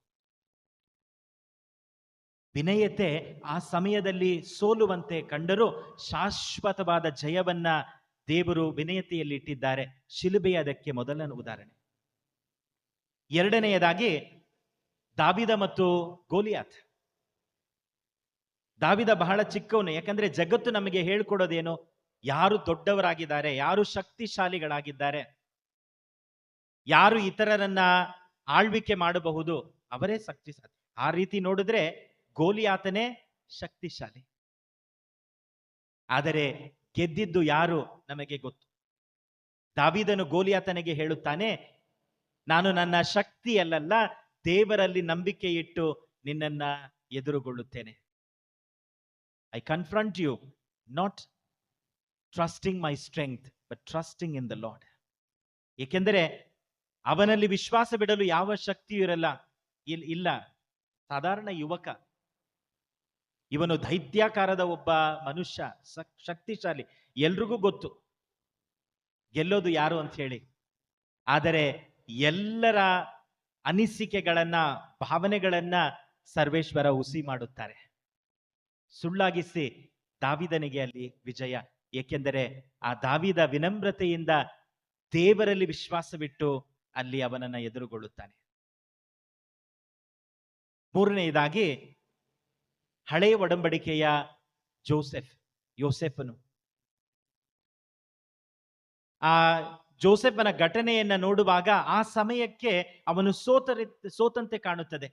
ವಿನಯತೆ ಆ ಸಮಯದಲ್ಲಿ ಸೋಲುವಂತೆ ಕಂಡರೂ ಶಾಶ್ವತವಾದ ಜಯವನ್ನ ದೇವರು ವಿನಯತೆಯಲ್ಲಿ ಇಟ್ಟಿದ್ದಾರೆ. ಶಿಲುಬೆಯ ಅದಕ್ಕೆ ಮೊದಲ ಉದಾಹರಣೆ. ಎರಡನೆಯದಾಗಿ ದಾವಿದ ಮತ್ತು ಗೋಲಿಯಾತ್. ದಾವಿದ ಬಹಳ ಚಿಕ್ಕವನು. ಯಾಕಂದ್ರೆ ಜಗತ್ತು ನಮಗೆ ಹೇಳ್ಕೊಡೋದೇನು? ಯಾರು ದೊಡ್ಡವರಾಗಿದ್ದಾರೆ, ಯಾರು ಶಕ್ತಿಶಾಲಿಗಳಾಗಿದ್ದಾರೆ, ಯಾರು ಇತರರನ್ನ ಆಳ್ವಿಕೆ ಮಾಡಬಹುದು, ಅವರೇ ಶಕ್ತಿಶಾಲಿ. ಆ ರೀತಿ ನೋಡಿದ್ರೆ ಗೋಲಿಯಾತನೇ ಶಕ್ತಿಶಾಲಿ. ಆದರೆ ಗೆದ್ದಿದ್ದು ಯಾರು ನಮಗೆ ಗೊತ್ತು. ದಾವಿದನು ಗೋಲಿಯಾತನಿಗೆ ಹೇಳುತ್ತಾನೆ, ನಾನು ನನ್ನ ಶಕ್ತಿಯಲ್ಲ, ದೇವರಲ್ಲಿ ನಂಬಿಕೆ ಇಟ್ಟು ನಿನ್ನನ್ನ ಎದುರುಗೊಳ್ಳುತ್ತೇನೆ. I confront you not trusting my strength but trusting in the Lord. ಏಕೆಂದರೆ ಅವನಲ್ಲಿ ವಿಶ್ವಾಸ ಬಿಡಲು ಯಾವ ಶಕ್ತಿಯೂ ಇರಲ್ಲ. ಇಲ್ಲ, ಸಾಧಾರಣ ಯುವಕ, ಇವನು ದೈತ್ಯಾಕಾರದ ಒಬ್ಬ ಮನುಷ್ಯ, ಶಕ್ತಿಶಾಲಿ, ಎಲ್ರಿಗೂ ಗೊತ್ತು ಗೆಲ್ಲೋದು ಯಾರು ಅಂತ ಹೇಳಿ. ಆದರೆ ಎಲ್ಲರ ಅನಿಸಿಕೆಗಳನ್ನ, ಭಾವನೆಗಳನ್ನ ಸರ್ವೇಶ್ವರ ಹುಸಿ ಮಾಡುತ್ತಾರೆ. ಸುಳ್ಳಾಗಿಸಿ ದಾವಿದನಿಗೆ ಅಲ್ಲಿ ವಿಜಯ. ಏಕೆಂದರೆ ಆ ದಾವಿದ ವಿನಮ್ರತೆಯಿಂದ ದೇವರಲ್ಲಿ ವಿಶ್ವಾಸವಿಟ್ಟು ಅಲ್ಲಿ ಅವನನ್ನ ಎದುರುಗೊಳ್ಳುತ್ತಾನೆ. ಮೂರನೆಯದಾಗಿ ಹಳೆಯ ಒಡಂಬಡಿಕೆಯ ಯೋಸೆಫನು. ಆ ಜೋಸೆಫನ ಘಟನೆಯನ್ನ ನೋಡುವಾಗ ಆ ಸಮಯಕ್ಕೆ ಅವನು ಸೋತಂತೆ ಕಾಣುತ್ತದೆ.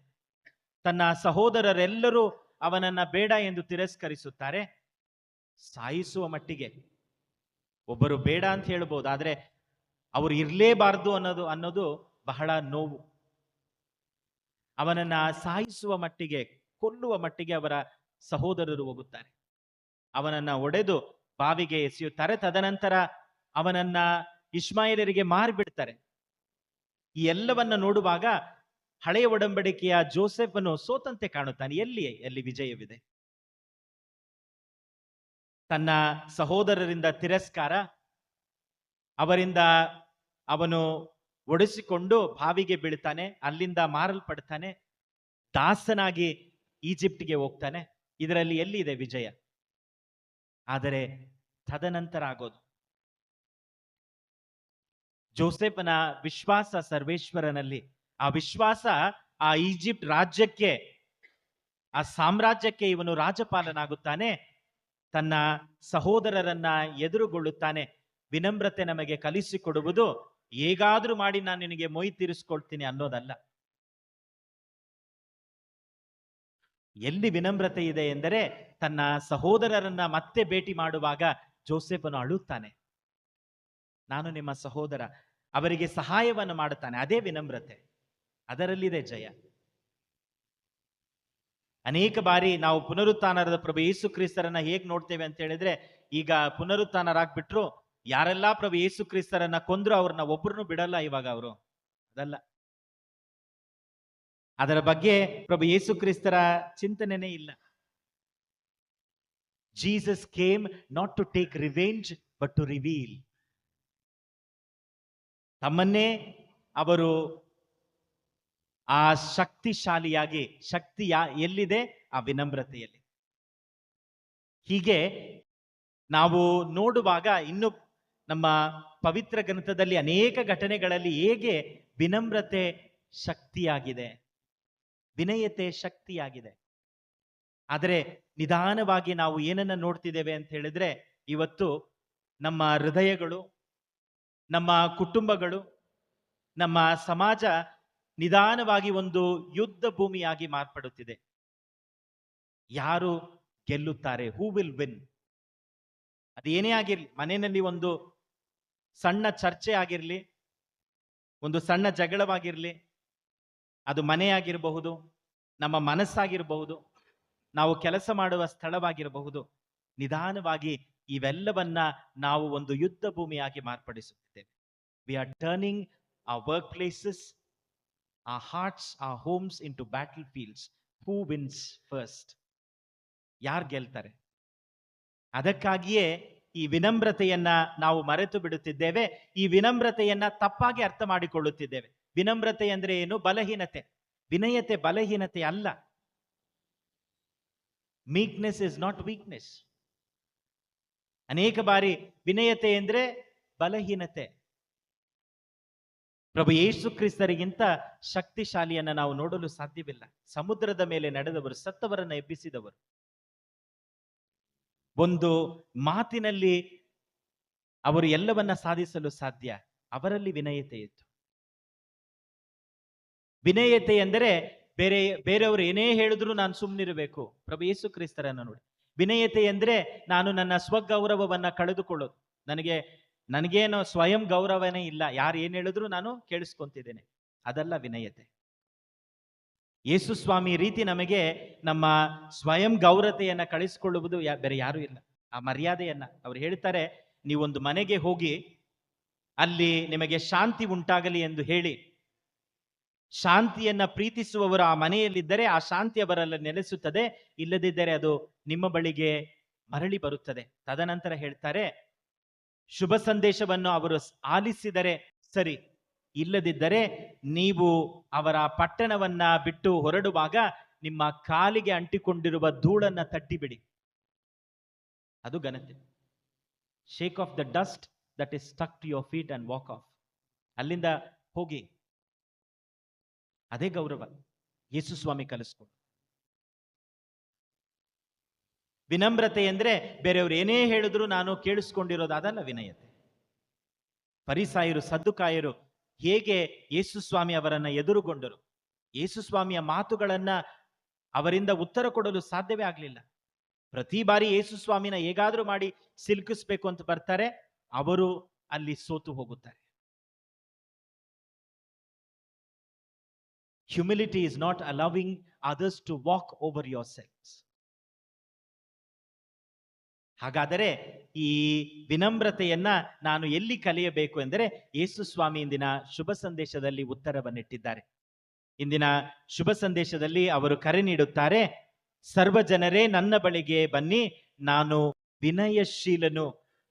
ತನ್ನ ಸಹೋದರರೆಲ್ಲರೂ ಅವನನ್ನ ಬೇಡ ಎಂದು ತಿರಸ್ಕರಿಸುತ್ತಾರೆ. ಸಾಯಿಸುವ ಮಟ್ಟಿಗೆ ಒಬ್ಬರು ಬೇಡ ಅಂತ ಹೇಳ್ಬೋದು, ಆದ್ರೆ ಅವರು ಇರಲೇಬಾರ್ದು ಅನ್ನೋದು ಬಹಳ ನೋವು. ಅವನನ್ನ ಸಾಯಿಸುವ ಮಟ್ಟಿಗೆ, ಕೊಲ್ಲುವ ಮಟ್ಟಿಗೆ ಅವರ ಸಹೋದರರು ಹೋಗುತ್ತಾರೆ. ಅವನನ್ನ ಒಡೆದು ಬಾವಿಗೆ ಎಸೆಯುತ್ತಾರೆ. ತದನಂತರ ಅವನನ್ನ ಇಷ್ಮಾಯೇಲರಿಗೆ ಮಾರಿಬಿಡ್ತಾರೆ. ಈ ಎಲ್ಲವನ್ನ ನೋಡುವಾಗ ಹಳೆಯ ಒಡಂಬಡಿಕೆಯ ಜೋಸೆಫನು ಸೋತಂತೆ ಕಾಣುತ್ತಾನೆ. ಎಲ್ಲಿ ವಿಜಯವಿದೆ? ತನ್ನ ಸಹೋದರರಿಂದ ತಿರಸ್ಕಾರ, ಅವರಿಂದ ಅವನು ಒಡಿಸಿಕೊಂಡು ಬಾವಿಗೆ ಬೀಳ್ತಾನೆ, ಅಲ್ಲಿಂದ ಮಾರಲ್ಪಡ್ತಾನೆ, ದಾಸನಾಗಿ ಈಜಿಪ್ಟ್ಗೆ ಹೋಗ್ತಾನೆ. ಇದರಲ್ಲಿ ಎಲ್ಲಿದೆ ವಿಜಯ? ಆದರೆ ತದನಂತರ ಆಗೋದು, ಜೋಸೆಫನ ವಿಶ್ವಾಸ ಸರ್ವೇಶ್ವರನಲ್ಲಿ, ಆ ವಿಶ್ವಾಸ ಆ ಈಜಿಪ್ಟ್ ರಾಜ್ಯಕ್ಕೆ, ಆ ಸಾಮ್ರಾಜ್ಯಕ್ಕೆ ಇವನು ರಾಜಪಾಲನಾಗುತ್ತಾನೆ. ತನ್ನ ಸಹೋದರರನ್ನ ಎದುರುಗೊಳ್ಳುತ್ತಾನೆ. ವಿನಮ್ರತೆ ನಮಗೆ ಕಲಿಸಿಕೊಡುವುದು ಹೇಗಾದ್ರೂ ಮಾಡಿ ನಾನು ನಿನಗೆ ಮೊಯ್ ತೀರಿಸ್ಕೊಳ್ತೀನಿ ಅನ್ನೋದಲ್ಲ. ಎಲ್ಲಿ ವಿನಮ್ರತೆ ಇದೆ ಎಂದರೆ, ತನ್ನ ಸಹೋದರರನ್ನ ಮತ್ತೆ ಭೇಟಿ ಮಾಡುವಾಗ ಜೋಸೆಫನು ಅಳುತ್ತಾನೆ, ನಾನು ನಿಮ್ಮ ಸಹೋದರ, ಅವರಿಗೆ ಸಹಾಯವನ್ನು ಮಾಡುತ್ತಾನೆ. ಅದೇ ವಿನಮ್ರತೆ, ಅದರಲ್ಲಿದೆ ಜಯ. ಅನೇಕ ಬಾರಿ ನಾವು ಪುನರುತ್ಥಾನದ ಪ್ರಭು ಯೇಸು ಕ್ರಿಸ್ತರನ್ನ ಹೇಗ್ ನೋಡ್ತೇವೆ ಅಂತ ಹೇಳಿದ್ರೆ, ಈಗ ಪುನರುತ್ಥಾನರಾಗ್ಬಿಟ್ರು, ಯಾರೆಲ್ಲಾ ಪ್ರಭು ಯೇಸು ಕ್ರಿಸ್ತರನ್ನ ಕೊಂದ್ರು ಅವ್ರನ್ನ ಒಬ್ಬರನ್ನು ಬಿಡಲ್ಲ ಇವಾಗ ಅವರು, ಅದಲ್ಲ. ಅದರ ಬಗ್ಗೆ ಪ್ರಭು ಯೇಸು ಕ್ರಿಸ್ತರ ಚಿಂತನೆನೇ ಇಲ್ಲ. Jesus came not to take revenge but to reveal. ತಮ್ಮನ್ನೇ ಅವರು ಆ ಶಕ್ತಿಶಾಲಿಯಾಗಿ, ಶಕ್ತಿ ಎಲ್ಲಿದೆ? ಆ ವಿನಮ್ರತೆಯಲ್ಲಿ. ಹೀಗೆ ನಾವು ನೋಡುವಾಗ ಇನ್ನು ನಮ್ಮ ಪವಿತ್ರ ಗ್ರಂಥದಲ್ಲಿ ಅನೇಕ ಘಟನೆಗಳಲ್ಲಿ ಹೇಗೆ ವಿನಮ್ರತೆ ಶಕ್ತಿಯಾಗಿದೆ, ವಿನಯತೆ ಶಕ್ತಿಯಾಗಿದೆ. ಆದರೆ ನಿಧಾನವಾಗಿ ನಾವು ಏನನ್ನ ನೋಡ್ತಿದ್ದೇವೆ ಅಂತ ಹೇಳಿದ್ರೆ, ಇವತ್ತು ನಮ್ಮ ಹೃದಯಗಳು, ನಮ್ಮ ಕುಟುಂಬಗಳು, ನಮ್ಮ ಸಮಾಜ ನಿಧಾನವಾಗಿ ಒಂದು ಯುದ್ಧ ಭೂಮಿಯಾಗಿ ಮಾರ್ಪಡುತ್ತಿದೆ. ಯಾರು ಗೆಲ್ಲುತ್ತಾರೆ? Who will win? ಅದೇನೇ ಆಗಿರ್ಲಿ, ಮನೆಯಲ್ಲಿ ಒಂದು ಸಣ್ಣ ಚರ್ಚೆ ಆಗಿರ್ಲಿ, ಒಂದು ಸಣ್ಣ ಜಗಳವಾಗಿರ್ಲಿ, ಅದು ಮನೆಯಾಗಿರಬಹುದು, ನಮ್ಮ ಮನಸ್ಸಾಗಿರಬಹುದು, ನಾವು ಕೆಲಸ ಮಾಡುವ ಸ್ಥಳವಾಗಿರಬಹುದು, ನಿಧಾನವಾಗಿ ಇವೆಲ್ಲವನ್ನ ನಾವು ಒಂದು ಯುದ್ಧ ಭೂಮಿಯಾಗಿ ಮಾರ್ಪಡಿಸುತ್ತಿದ್ದೇವೆ. We are turning our workplaces, our hearts, our homes into battlefields. Who wins first? ಯಾರು ಗೆಲ್ತಾರೆ? ಅದಕ್ಕಾಗಿಯೇ ಈ ವಿನಮ್ರತೆಯನ್ನ ನಾವು ಮರೆತು ಬಿಡುತ್ತಿದ್ದೇವೆ. ಈ ವಿನಮ್ರತೆಯನ್ನ ತಪ್ಪಾಗಿ ಅರ್ಥ ಮಾಡಿಕೊಳ್ಳುತ್ತಿದ್ದೇವೆ. ವಿನಮ್ರತೆ ಅಂದ್ರೆ ಏನು? ಬಲಹೀನತೆ. ವಿನಯತೆ ಬಲಹೀನತೆ ಅಲ್ಲ. Meekness is not weakness. ಅನೇಕ ಬಾರಿ ವಿನಯತೆ ಎಂದ್ರೆ ಬಲಹೀನತೆ. ಪ್ರಭು ಯೇಸು ಕ್ರಿಸ್ತರಿಗಿಂತ ಶಕ್ತಿಶಾಲಿಯನ್ನ ನಾವು ನೋಡಲು ಸಾಧ್ಯವಿಲ್ಲ. ಸಮುದ್ರದ ಮೇಲೆ ನಡೆದವರು, ಸತ್ತವರನ್ನ ಎಬ್ಬಿಸಿದವರು, ಒಂದು ಮಾತಿನಲ್ಲಿ ಅವರು ಎಲ್ಲವನ್ನ ಸಾಧಿಸಲು ಸಾಧ್ಯ. ಅವರಲ್ಲಿ ವಿನಯತೆ ಇತ್ತು. ವಿನಯತೆ ಎಂದರೆ ಬೇರೆಯವರು ಏನೇ ಹೇಳಿದ್ರು ನಾನು ಸುಮ್ಮನಿರಬೇಕು. ಪ್ರಭು ಯೇಸು ಕ್ರಿಸ್ತರನ್ನ ನೋಡಿ. ವಿನಯತೆ ಎಂದ್ರೆ ನಾನು ನನ್ನ ಸ್ವಗೌರವವನ್ನ ಕಳೆದುಕೊಳ್ಳೋದು. ನನಗೇನು ಸ್ವಯಂ ಗೌರವನೇ ಇಲ್ಲ, ಯಾರು ಏನ್ ಹೇಳಿದ್ರು ನಾನು ಕೇಳಿಸ್ಕೊಂತಿದ್ದೇನೆ, ಅದಲ್ಲ ವಿನಯತೆ. ಯೇಸು ಸ್ವಾಮಿ ರೀತಿ ನಮಗೆ ನಮ್ಮ ಸ್ವಯಂ ಗೌರವತೆಯನ್ನ ಕಳಿಸಿಕೊಳ್ಳುವುದು ಬೇರೆ ಯಾರು ಇಲ್ಲ. ಆ ಮರ್ಯಾದೆಯನ್ನ ಅವ್ರು ಹೇಳ್ತಾರೆ, ನೀವೊಂದು ಮನೆಗೆ ಹೋಗಿ ಅಲ್ಲಿ ನಿಮಗೆ ಶಾಂತಿ ಉಂಟಾಗಲಿ ಎಂದು ಹೇಳಿ, ಶಾಂತಿಯನ್ನ ಪ್ರೀತಿಸುವವರು ಆ ಮನೆಯಲ್ಲಿದ್ದರೆ ಆ ಶಾಂತಿ ಅವರಲ್ಲಿ ನೆಲೆಸುತ್ತದೆ, ಇಲ್ಲದಿದ್ದರೆ ಅದು ನಿಮ್ಮ ಬಳಿಗೆ ಮರಳಿ ಬರುತ್ತದೆ. ತದನಂತರ ಹೇಳ್ತಾರೆ, ಶುಭ ಸಂದೇಶವನ್ನು ಅವರು ಆಲಿಸಿದರೆ ಸರಿ, ಇಲ್ಲದಿದ್ದರೆ ನೀವು ಅವರ ಪಟ್ಟಣವನ್ನ ಬಿಟ್ಟು ಹೊರಡುವಾಗ ನಿಮ್ಮ ಕಾಲಿಗೆ ಅಂಟಿಕೊಂಡಿರುವ ಧೂಳನ್ನ ತಟ್ಟಿಬಿಡಿ. ಅದು ಘನತೆ. Shake off the dust that is stuck to your feet and walk off. ಅಲ್ಲಿಂದ ಹೋಗಿ. ಅದೇ ಗೌರವ ಯೇಸು ಸ್ವಾಮಿ ಕಲಿಸ್ಕೊಂಡು. ವಿನಮ್ರತೆ ಎಂದ್ರೆ ಬೇರೆಯವರು ಏನೇ ಹೇಳಿದ್ರು ನಾನು ಕೇಳಿಸ್ಕೊಂಡಿರೋದು, ಅದಲ್ಲ ವಿನಯತೆ. ಫರಿಸಾಯರು, ಸದ್ದುಕಾಯರು ಹೇಗೆ ಯೇಸು ಸ್ವಾಮಿ ಅವರನ್ನ ಎದುರುಗೊಂಡರು. ಯೇಸು ಸ್ವಾಮಿಯ ಮಾತುಗಳನ್ನ ಅವರಿಂದ ಉತ್ತರ ಕೊಡಲು ಸಾಧ್ಯವೇ ಆಗಲಿಲ್ಲ. ಪ್ರತಿ ಬಾರಿ ಯೇಸು ಸ್ವಾಮಿನ ಹೇಗಾದ್ರೂ ಮಾಡಿ ಸಿಲುಕಿಸ್ಬೇಕು ಅಂತ ಬರ್ತಾರೆ. ಅವರು ಅಲ್ಲಿ ಸೋತು ಹೋಗುತ್ತಾರೆ. Humility is not allowing others to walk over yourselves. ಹಾಗಾದರೆ ಈ ವಿನಮ್ರತೆಯನ್ನ ನಾನು ಎಲ್ಲಿ ಕಲಿಯಬೇಕು ಎಂದರೆ ಯೇಸು ಸ್ವಾಮಿ ಇಂದಿನ ಶುಭ ಸಂದೇಶದಲ್ಲಿ ಉತ್ತರವನ್ನಿಟ್ಟಿದ್ದಾರೆ. ಇಂದಿನ ಶುಭ ಸಂದೇಶದಲ್ಲಿ ಅವರು ಕರೆ ನೀಡುತ್ತಾರೆ, ಸರ್ವ ಜನರೇ ನನ್ನ ಬಳಿಗೆ ಬನ್ನಿ, ನಾನು ವಿನಯಶೀಲನು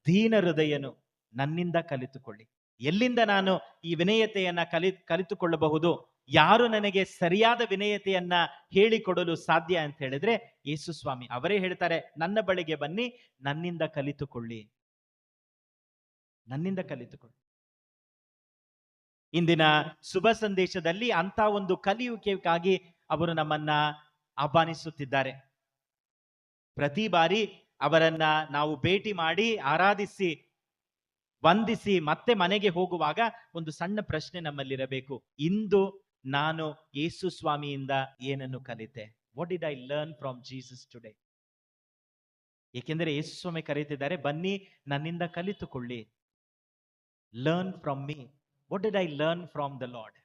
ದೀನ ಹೃದಯನು, ನನ್ನಿಂದ ಕಲಿತುಕೊಳ್ಳಿ. ಎಲ್ಲಿಂದ ನಾನು ಈ ವಿನಯತೆಯನ್ನ ಕಲಿತುಕೊಳ್ಳಬಹುದು? ಯಾರು ನನಗೆ ಸರಿಯಾದ ವಿನಯತೆಯನ್ನ ಹೇಳಿಕೊಡಲು ಸಾಧ್ಯ ಅಂತ ಹೇಳಿದ್ರೆ ಯೇಸು ಸ್ವಾಮಿ ಅವರೇ ಹೇಳ್ತಾರೆ, ನನ್ನ ಬಳಿಗೆ ಬನ್ನಿ, ನನ್ನಿಂದ ಕಲಿತುಕೊಳ್ಳಿ, ನನ್ನಿಂದ ಕಲಿತುಕೊಳ್ಳಿ. ಇಂದಿನ ಶುಭ ಸಂದೇಶದಲ್ಲಿ ಅಂತ ಒಂದು ಕಲಿಯುವಿಕೆಗಾಗಿ ಅವರು ನಮ್ಮನ್ನ ಆಹ್ವಾನಿಸುತ್ತಿದ್ದಾರೆ. ಪ್ರತಿ ಬಾರಿ ಅವರನ್ನ ನಾವು ಭೇಟಿ ಮಾಡಿ ಆರಾಧಿಸಿ ವಂದಿಸಿ ಮತ್ತೆ ಮನೆಗೆ ಹೋಗುವಾಗ ಒಂದು ಸಣ್ಣ ಪ್ರಶ್ನೆ ನಮ್ಮಲ್ಲಿರಬೇಕು, ಇಂದು ನಾನು ಯೇಸು ಸ್ವಾಮಿಯಿಂದ ಏನನ್ನು ಕಲಿತೆ? What did I learn from Jesus today? ಏಕೆಂದರೆ ಯೇಸು ಸ್ವಾಮಿ ಕರೀತಿದ್ದಾರೆ, ಬನ್ನಿ ನನ್ನಿಂದ ಕಲಿತುಕೊಳ್ಳಿ. Learn from me. What did I learn from the Lord?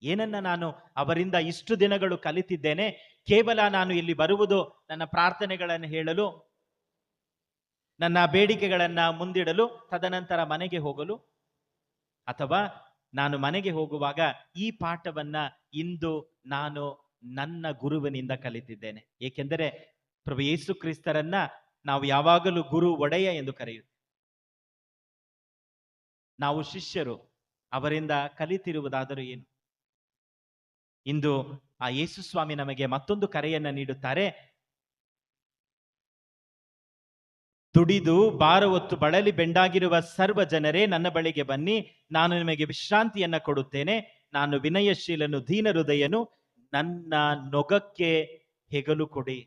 ಏನನ್ನ ನಾನು ಅವರಿಂದ ಇಷ್ಟು ದಿನಗಳು ಕಲಿತಿದ್ದೇನೆ? ಕೇವಲ ನಾನು ಇಲ್ಲಿ ಬರುವುದು ನನ್ನ ಪ್ರಾರ್ಥನೆಗಳನ್ನು ಹೇಳಲು, ನನ್ನ ಬೇಡಿಕೆಗಳನ್ನ ಮುಂದಿಡಲು, ತದನಂತರ ಮನೆಗೆ ಹೋಗಲು, ಅಥವಾ ನಾನು ಮನೆಗೆ ಹೋಗುವಾಗ ಈ ಪಾಠವನ್ನ ಇಂದು ನಾನು ನನ್ನ ಗುರುವಿನಿಂದ ಕಲಿತಿದ್ದೇನೆ? ಏಕೆಂದರೆ ಪ್ರಭು ಯೇಸು ಕ್ರಿಸ್ತರನ್ನ ನಾವು ಯಾವಾಗಲೂ ಗುರು ಒಡೆಯ ಎಂದು ಕರೆಯುತ್ತೇವೆ. ನಾವು ಶಿಷ್ಯರು, ಅವರಿಂದ ಕಲಿತಿರುವುದಾದರೂ ಏನು? ಇಂದು ಆ ಯೇಸು ಸ್ವಾಮಿ ನಮಗೆ ಮತ್ತೊಂದು ಕರೆಯನ್ನ ನೀಡುತ್ತಾರೆ. ದುಡಿದು ಭಾರ ಹೊತ್ತು ಬಳಲಿ ಬೆಂಡಾಗಿರುವ ಸರ್ವ ಜನರೇ ನನ್ನ ಬಳಿಗೆ ಬನ್ನಿ, ನಾನು ನಿಮಗೆ ವಿಶ್ರಾಂತಿಯನ್ನ ಕೊಡುತ್ತೇನೆ. ನಾನು ವಿನಯಶೀಲನು ದೀನ ಹೃದಯನು, ನನ್ನ ನೊಗಕ್ಕೆ ಹೆಗಲು ಕೊಡಿ.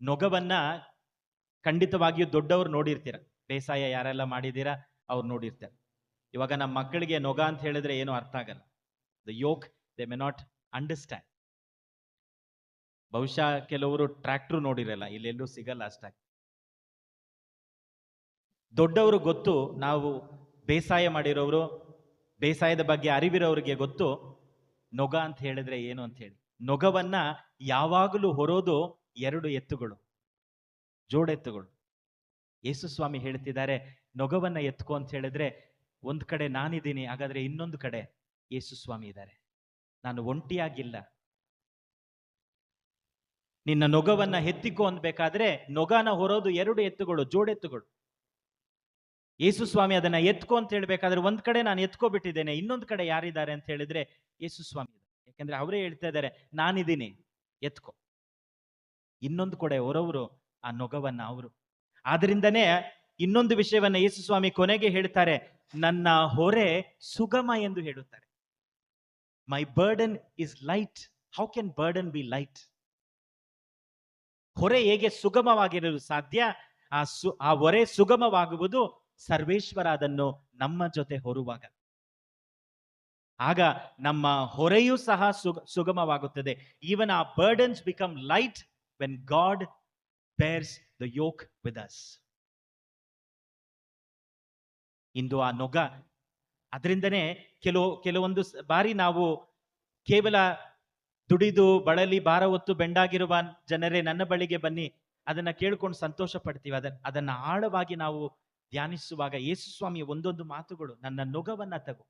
ನೊಗವನ್ನ ಖಂಡಿತವಾಗಿಯೂ ದೊಡ್ಡವರು ನೋಡಿರ್ತೀರ, ಬೇಸಾಯ ಯಾರೆಲ್ಲ ಮಾಡಿದ್ದೀರಾ ಅವ್ರು ನೋಡಿರ್ತಾರೆ. ಇವಾಗ ನಮ್ಮ ಮಕ್ಕಳಿಗೆ ನೊಗ ಅಂತ ಹೇಳಿದ್ರೆ ಏನು ಅರ್ಥ ಆಗಲ್ಲ. The yoke they may not understand. ಬಹುಶಃ ಕೆಲವರು ಟ್ರ್ಯಾಕ್ಟರ್ ನೋಡಿರಲ್ಲ, ಇಲ್ಲೆಲ್ಲೂ ಸಿಗಲ್ಲ ಅಷ್ಟಾಗಿ. ದೊಡ್ಡವರು ಗೊತ್ತು, ನಾವು ಬೇಸಾಯ ಮಾಡಿರೋರು, ಬೇಸಾಯದ ಬಗ್ಗೆ ಅರಿವಿರೋರಿಗೆ ಗೊತ್ತು ನೊಗ ಅಂತ ಹೇಳಿದ್ರೆ ಏನು ಅಂತ ಹೇಳಿ. ನೊಗವನ್ನ ಯಾವಾಗಲೂ ಹೊರೋದು ಎರಡು ಎತ್ತುಗಳು, ಜೋಡೆತ್ತುಗಳು. ಯೇಸು ಸ್ವಾಮಿ ಹೇಳ್ತಿದ್ದಾರೆ, ನೊಗವನ್ನ ಎತ್ಕೊ ಅಂತ ಹೇಳಿದ್ರೆ ಒಂದ್ ಕಡೆ ನಾನಿದ್ದೀನಿ, ಹಾಗಾದ್ರೆ ಇನ್ನೊಂದು ಕಡೆ ಯೇಸು ಸ್ವಾಮಿ ಇದ್ದಾರೆ. ನಾನು ಒಂಟಿಯಾಗಿಲ್ಲ. ನಿನ್ನ ನೊಗವನ್ನ ಎತ್ತಿಕೊ ಅನ್ಬೇಕಾದ್ರೆ ನೊಗನ ಹೊರೋದು ಎರಡು ಎತ್ತುಗಳು, ಜೋಡೆತ್ತುಗಳು. ಯೇಸು ಸ್ವಾಮಿ ಅದನ್ನ ಎತ್ಕೊ ಅಂತ ಹೇಳ್ಬೇಕಾದ್ರೆ ಒಂದ್ ಕಡೆ ನಾನು ಎತ್ಕೋಬಿಟ್ಟಿದ್ದೇನೆ, ಇನ್ನೊಂದು ಕಡೆ ಯಾರಿದ್ದಾರೆ ಅಂತ ಹೇಳಿದ್ರೆ ಯೇಸು ಸ್ವಾಮಿ. ಯಾಕಂದ್ರೆ ಅವರೇ ಹೇಳ್ತಾ ಇದ್ದಾರೆ, ನಾನಿದ್ದೀನಿ ಎತ್ಕೊ. ಇನ್ನೊಂದು ಕಡೆ ಹೊರವರು ಆ ನೊಗವನ್ನ ಅವರು. ಆದ್ರಿಂದನೇ ಇನ್ನೊಂದು ವಿಷಯವನ್ನ ಯೇಸು ಸ್ವಾಮಿ ಕೊನೆಗೆ ಹೇಳ್ತಾರೆ, ನನ್ನ ಹೊರೆ ಸುಗಮ ಎಂದು ಹೇಳುತ್ತಾರೆ. My burden is light. How can burden be light? ಹೊರೆ ಹೇಗೆ ಸುಗಮವಾಗಿರಲು ಸಾಧ್ಯ? ಆ ಹೊರೆ ಸುಗಮವಾಗುವುದು ಸರ್ವೇಶ್ವರ ಅದನ್ನು ನಮ್ಮ ಜೊತೆ ಹೊರುವಾಗ. ಆಗ ನಮ್ಮ ಹೊರೆಯೂ ಸಹ ಸುಗಮವಾಗುತ್ತದೆ. Even a burdens become light when God bears the yoke with us. ಇಂದು ಆ ನೊಗ, ಅದರಿಂದನೇ ಕೆಲವೊಂದು ಬಾರಿ ನಾವು ಕೇವಲ ದುಡಿದು ಬಳಲಿ ಭಾರ ಹೊತ್ತು ಬೆಂಡಾಗಿರುವ ಜನರೇ ನನ್ನ ಬಳಿಗೆ ಬನ್ನಿ, ಅದನ್ನ ಕೇಳ್ಕೊಂಡು ಸಂತೋಷ ಪಡ್ತೀವಿ. ಅದನ್ನ ಆಳವಾಗಿ ನಾವು ಧ್ಯಾನಿಸುವಾಗ ಯೇಸು ಸ್ವಾಮಿಯ ಒಂದೊಂದು ಮಾತುಗಳು, ನನ್ನ ನೊಗವನ್ನ ತಗೋ.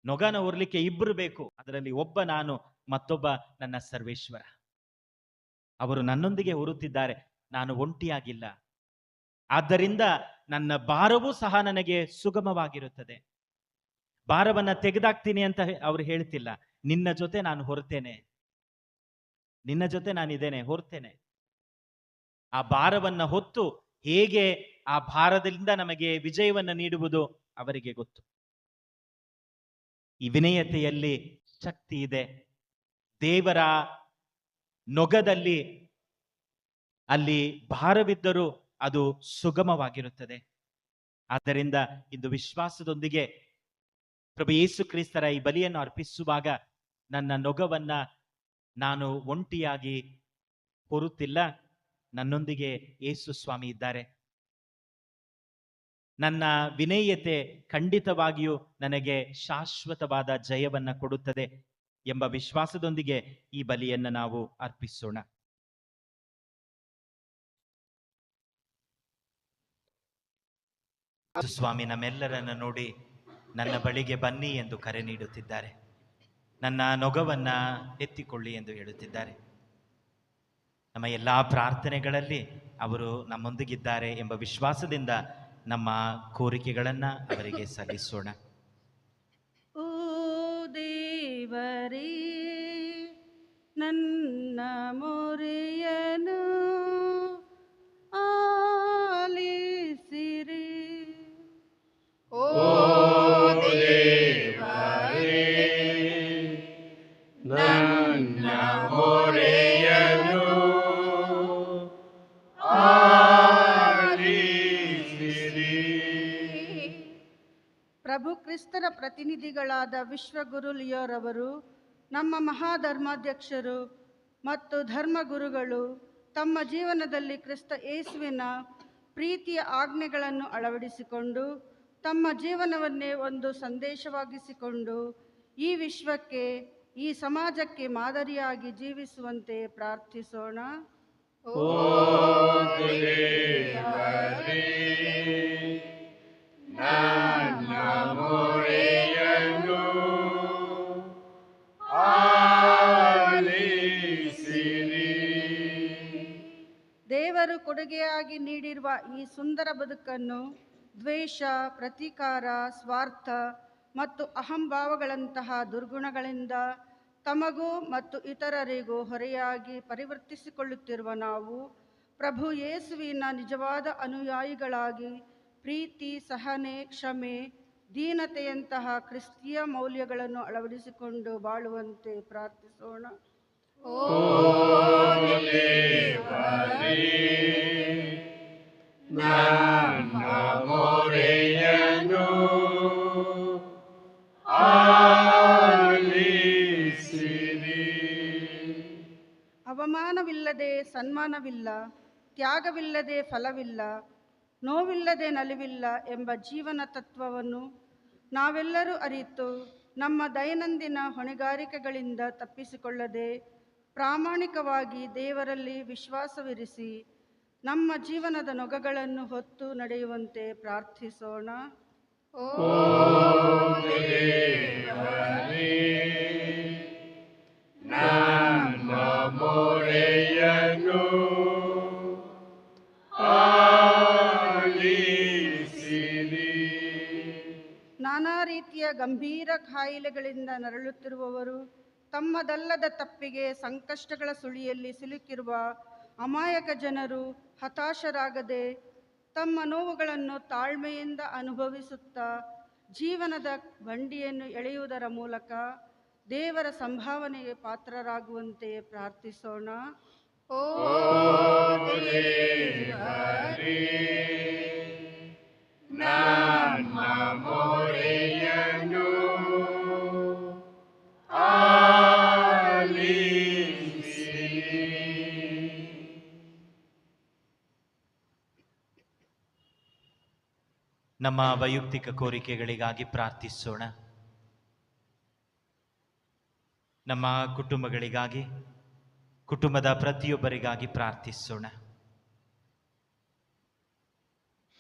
ನೊಗನ ಹೊರಲಿಕ್ಕೆ ಇಬ್ಬರು ಬೇಕು, ಅದರಲ್ಲಿ ಒಬ್ಬ ನಾನು, ಮತ್ತೊಬ್ಬ ನನ್ನ ಸರ್ವೇಶ್ವರ. ಅವರು ನನ್ನೊಂದಿಗೆ ಹೊರುತ್ತಿದ್ದಾರೆ, ನಾನು ಒಂಟಿಯಾಗಿಲ್ಲ. ಆದ್ದರಿಂದ ನನ್ನ ಭಾರವೂ ಸಹ ನನಗೆ ಸುಗಮವಾಗಿರುತ್ತದೆ. ಭಾರವನ್ನ ತೆಗೆದಾಕ್ತೀನಿ ಅಂತ ಅವರು ಹೇಳ್ತಿಲ್ಲ, ನಿನ್ನ ಜೊತೆ ನಾನು ಹೊರ್ತೇನೆ, ನಿನ್ನ ಜೊತೆ ನಾನಿದ್ದೇನೆ, ಹೊರ್ತೇನೆ. ಆ ಭಾರವನ್ನ ಹೊತ್ತು ಹೇಗೆ ಆ ಭಾರದಿಂದ ನಮಗೆ ವಿಜಯವನ್ನ ನೀಡುವುದು ಅವರಿಗೆ ಗೊತ್ತು. ಈ ವಿನಯತೆಯಲ್ಲಿ ಶಕ್ತಿ ಇದೆ. ದೇವರ ನೊಗದಲ್ಲಿ ಅಲ್ಲಿ ಭಾರವಿದ್ದರೂ ಅದು ಸುಗಮವಾಗಿರುತ್ತದೆ. ಆದ್ದರಿಂದ ಇಂದು ವಿಶ್ವಾಸದೊಂದಿಗೆ ಪ್ರಭು ಯೇಸು ಕ್ರಿಸ್ತರ ಈ ಬಲಿಯನ್ನು ಅರ್ಪಿಸುವಾಗ ನನ್ನ ನೊಗವನ್ನ ನಾನು ಒಂಟಿಯಾಗಿ ಹೊರುತ್ತಿಲ್ಲ, ನನ್ನೊಂದಿಗೆ ಯೇಸು ಸ್ವಾಮಿ ಇದ್ದಾರೆ. ನನ್ನ ವಿನೇಯತೆ ಖಂಡಿತವಾಗಿಯೂ ನನಗೆ ಶಾಶ್ವತವಾದ ಜಯವನ್ನ ಕೊಡುತ್ತದೆ ಎಂಬ ವಿಶ್ವಾಸದೊಂದಿಗೆ ಈ ಬಲಿಯನ್ನು ನಾವು ಅರ್ಪಿಸೋಣ. ಸ್ವಾಮಿ ನಮ್ಮೆಲ್ಲರನ್ನ ನೋಡಿ ನನ್ನ ಬಳಿಗೆ ಬನ್ನಿ ಎಂದು ಕರೆ ನೀಡುತ್ತಿದ್ದಾರೆ. ನನ್ನ ನೊಗವನ್ನ ಎತ್ತಿಕೊಳ್ಳಿ ಎಂದು ಹೇಳುತ್ತಿದ್ದಾರೆ. ನಮ್ಮ ಎಲ್ಲ ಪ್ರಾರ್ಥನೆಗಳಲ್ಲಿ ಅವರು ನಮ್ಮೊಂದಿಗಿದ್ದಾರೆ ಎಂಬ ವಿಶ್ವಾಸದಿಂದ ನಮ್ಮ ಕೋರಿಕೆಗಳನ್ನು ಅವರಿಗೆ ಸಲ್ಲಿಸೋಣ. ಓ ದೇವರೇ, ನನ್ನ ಮೊರೆಯನು ಆಲಿಸಿರಿ. ಓ ದೇವರೇ, ನನ್ನ ಮೊರೆಯನ್ನು ಆಲಿಸಿರಿ. ಪ್ರಭು ಕ್ರಿಸ್ತರ ಪ್ರತಿನಿಧಿಗಳಾದ ವಿಶ್ವಗುರು ಲಿಯೋರವರು, ನಮ್ಮ ಮಹಾಧರ್ಮಾಧ್ಯಕ್ಷರು ಮತ್ತು ಧರ್ಮಗುರುಗಳು ತಮ್ಮ ಜೀವನದಲ್ಲಿ ಕ್ರಿಸ್ತ ಯೇಸುವಿನ ಪ್ರೀತಿಯ ಆಜ್ಞೆಗಳನ್ನು ಅಳವಡಿಸಿಕೊಂಡು ತಮ್ಮ ಜೀವನವನ್ನೇ ಒಂದು ಸಂದೇಶವಾಗಿಸಿಕೊಂಡು ಈ ವಿಶ್ವಕ್ಕೆ, ಈ ಸಮಾಜಕ್ಕೆ ಮಾದರಿಯಾಗಿ ಜೀವಿಸುವಂತೆ ಪ್ರಾರ್ಥಿಸೋಣ. ಓ ದೇವರೇ, ನನ್ನ ಮೊರೆಯನ್ನು ಆಲಿಸಿರಿ. ದೇವರು ಕೊಡುಗೆಯಾಗಿ ನೀಡಿರುವ ಈ ಸುಂದರ ಬದುಕನ್ನು ದ್ವೇಷ, ಪ್ರತೀಕಾರ, ಸ್ವಾರ್ಥ ಮತ್ತು ಅಹಂಭಾವಗಳಂತಹ ದುರ್ಗುಣಗಳಿಂದ ತಮಗೂ ಮತ್ತು ಇತರರಿಗೂ ಹೊರೆಯಾಗಿ ಪರಿವರ್ತಿಸಿಕೊಳ್ಳುತ್ತಿರುವ ನಾವು ಪ್ರಭು ಯೇಸುವಿನ ನಿಜವಾದ ಅನುಯಾಯಿಗಳಾಗಿ ಪ್ರೀತಿ, ಸಹನೆ, ಕ್ಷಮೆ, ದೀನತೆಯಂತಹ ಕ್ರಿಸ್ತೀಯ ಮೌಲ್ಯಗಳನ್ನು ಅಳವಡಿಸಿಕೊಂಡು ಬಾಳುವಂತೆ ಪ್ರಾರ್ಥಿಸೋಣ. ಓ ದೇವರೇ, ನನ್ನ ಮೊರೆಯನ್ನು ಆಲಿಸಿರಿ. ಅವಮಾನವಿಲ್ಲದೆ ಸನ್ಮಾನವಿಲ್ಲ, ತ್ಯಾಗವಿಲ್ಲದೆ ಫಲವಿಲ್ಲ, ನೋವಿಲ್ಲದೆ ನಲಿವಿಲ್ಲ ಎಂಬ ಜೀವನ ತತ್ವವನ್ನು ನಾವೆಲ್ಲರೂ ಅರಿತು ನಮ್ಮ ದೈನಂದಿನ ಹೊಣೆಗಾರಿಕೆಗಳಿಂದ ತಪ್ಪಿಸಿಕೊಳ್ಳದೆ ಪ್ರಾಮಾಣಿಕವಾಗಿ ದೇವರಲ್ಲಿ ವಿಶ್ವಾಸವಿರಿಸಿ ನಮ್ಮ ಜೀವನದ ನೊಗಗಳನ್ನು ಹೊತ್ತು ನಡೆಯುವಂತೆ ಪ್ರಾರ್ಥಿಸೋಣ. ಓ ದೇವರೇ, ನನ್ನ ಮೊರೆಯನ್ನು ಆಲಿಸಿರಿ. ನಾನಾ ರೀತಿಯ ಗಂಭೀರ ಕಾಯಿಲೆಗಳಿಂದ ನರಳುತ್ತಿರುವವರು, ತಮ್ಮದಲ್ಲದ ತಪ್ಪಿಗೆ ಸಂಕಷ್ಟಗಳ ಸುಳಿಯಲ್ಲಿ ಸಿಲುಕಿರುವ ಅಮಾಯಕ ಜನರು ಹತಾಶರಾಗದೆ ತಮ್ಮ ನೋವುಗಳನ್ನು ತಾಳ್ಮೆಯಿಂದ ಅನುಭವಿಸುತ್ತಾ ಜೀವನದ ಬಂಡಿಯನ್ನು ಎಳೆಯುವುದರ ಮೂಲಕ ದೇವರ ಸಂಭಾವನೆಗೆ ಪಾತ್ರರಾಗುವಂತೆ ಪ್ರಾರ್ಥಿಸೋಣ. ಓ ದೇವರೇ, ನನ್ನ ಮೊರೆಯನ್ನು ಆಲಿಸಿರಿ. ನಮ್ಮ ವೈಯಕ್ತಿಕ ಕೋರಿಕೆಗಳಿಗಾಗಿ ಪ್ರಾರ್ಥಿಸೋಣ. ನಮ್ಮ ಕುಟುಂಬಗಳಿಗಾಗಿ, ಕುಟುಂಬದ ಪ್ರತಿಯೊಬ್ಬರಿಗಾಗಿ ಪ್ರಾರ್ಥಿಸೋಣ.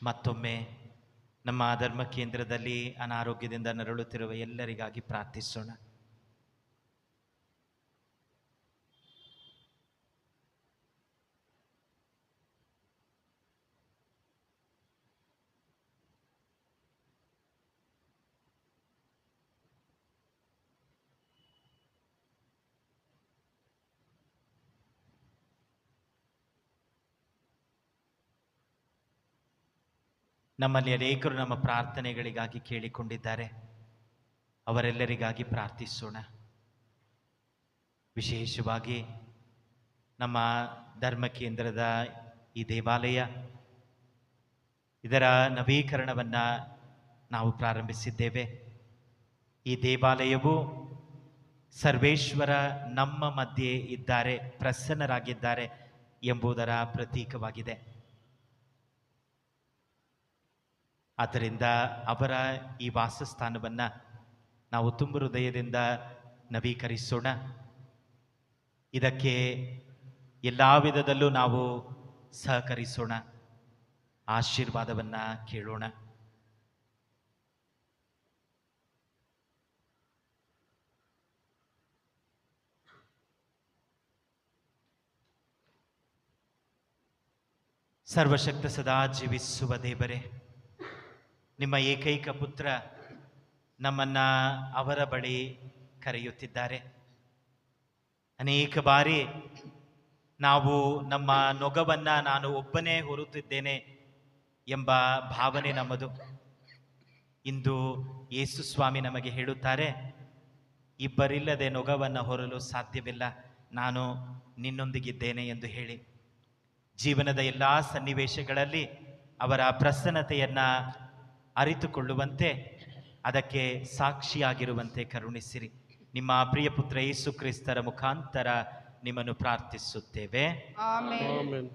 ಮತ್ತೊಮ್ಮೆ ನಮ್ಮ ಧರ್ಮ ಕೇಂದ್ರದಲ್ಲಿ ಅನಾರೋಗ್ಯದಿಂದ ನರಳುತ್ತಿರುವ ಎಲ್ಲರಿಗಾಗಿ ಪ್ರಾರ್ಥಿಸೋಣ. ನಮ್ಮಲ್ಲಿ ಅನೇಕರು ನಮ್ಮ ಪ್ರಾರ್ಥನೆಗಳಿಗಾಗಿ ಕೇಳಿಕೊಂಡಿದ್ದಾರೆ. ಅವರೆಲ್ಲರಿಗಾಗಿ ಪ್ರಾರ್ಥಿಸೋಣ. ವಿಶೇಷವಾಗಿ ನಮ್ಮ ಧರ್ಮ ಕೇಂದ್ರದ ಈ ದೇವಾಲಯ, ಇದರ ನವೀಕರಣವನ್ನು ನಾವು ಪ್ರಾರಂಭಿಸಿದ್ದೇವೆ. ಈ ದೇವಾಲಯವು ಸರ್ವೇಶ್ವರ ನಮ್ಮ ಮಧ್ಯೆ ಇದ್ದಾರೆ, ಪ್ರಸನ್ನರಾಗಿದ್ದಾರೆ ಎಂಬುದರ ಪ್ರತೀಕವಾಗಿದೆ. ಆದ್ದರಿಂದ ಅವರ ಈ ವಾಸಸ್ಥಾನವನ್ನು ನಾವು ತುಂಬ ಹೃದಯದಿಂದ ನವೀಕರಿಸೋಣ. ಇದಕ್ಕೆ ಎಲ್ಲ ವಿಧದಲ್ಲೂ ನಾವು ಸಹಕರಿಸೋಣ, ಆಶೀರ್ವಾದವನ್ನು ಕೇಳೋಣ. ಸರ್ವಶಕ್ತ ಸದಾ ಜೀವಿಸುವ ದೇವರೇ, ನಿಮ್ಮ ಏಕೈಕ ಪುತ್ರ ನಮ್ಮನ್ನ ಅವರ ಬಳಿ ಕರೆಯುತ್ತಿದ್ದಾರೆ. ಅನೇಕ ಬಾರಿ ನಾವು ನಮ್ಮ ನೊಗವನ್ನ ನಾನು ಒಬ್ಬನೇ ಹೊರುತ್ತಿದ್ದೇನೆ ಎಂಬ ಭಾವನೆ ನಮ್ಮದು. ಇಂದು ಯೇಸು ಸ್ವಾಮಿ ನಮಗೆ ಹೇಳುತ್ತಾರೆ, ಇಬ್ಬರಿಲ್ಲದೆ ನೊಗವನ್ನು ಹೊರಲು ಸಾಧ್ಯವಿಲ್ಲ, ನಾನು ನಿನ್ನೊಂದಿಗಿದ್ದೇನೆ ಎಂದು ಹೇಳಿ. ಜೀವನದ ಎಲ್ಲ ಸನ್ನಿವೇಶಗಳಲ್ಲಿ ಅವರ ಪ್ರಸನ್ನತೆಯನ್ನು ಅರಿತುಕೊಳ್ಳುವಂತೆ, ಅದಕ್ಕೆ ಸಾಕ್ಷಿಯಾಗಿರುವಂತೆ ಕರುಣಿಸಿರಿ. ನಿಮ್ಮ ಪ್ರಿಯ ಪುತ್ರ ಯೇಸು ಕ್ರಿಸ್ತರ ಮುಖಾಂತರ ನಿಮ್ಮನ್ನು ಪ್ರಾರ್ಥಿಸುತ್ತೇವೆ. ಆಮೆನ್. ಆಮೆನ್.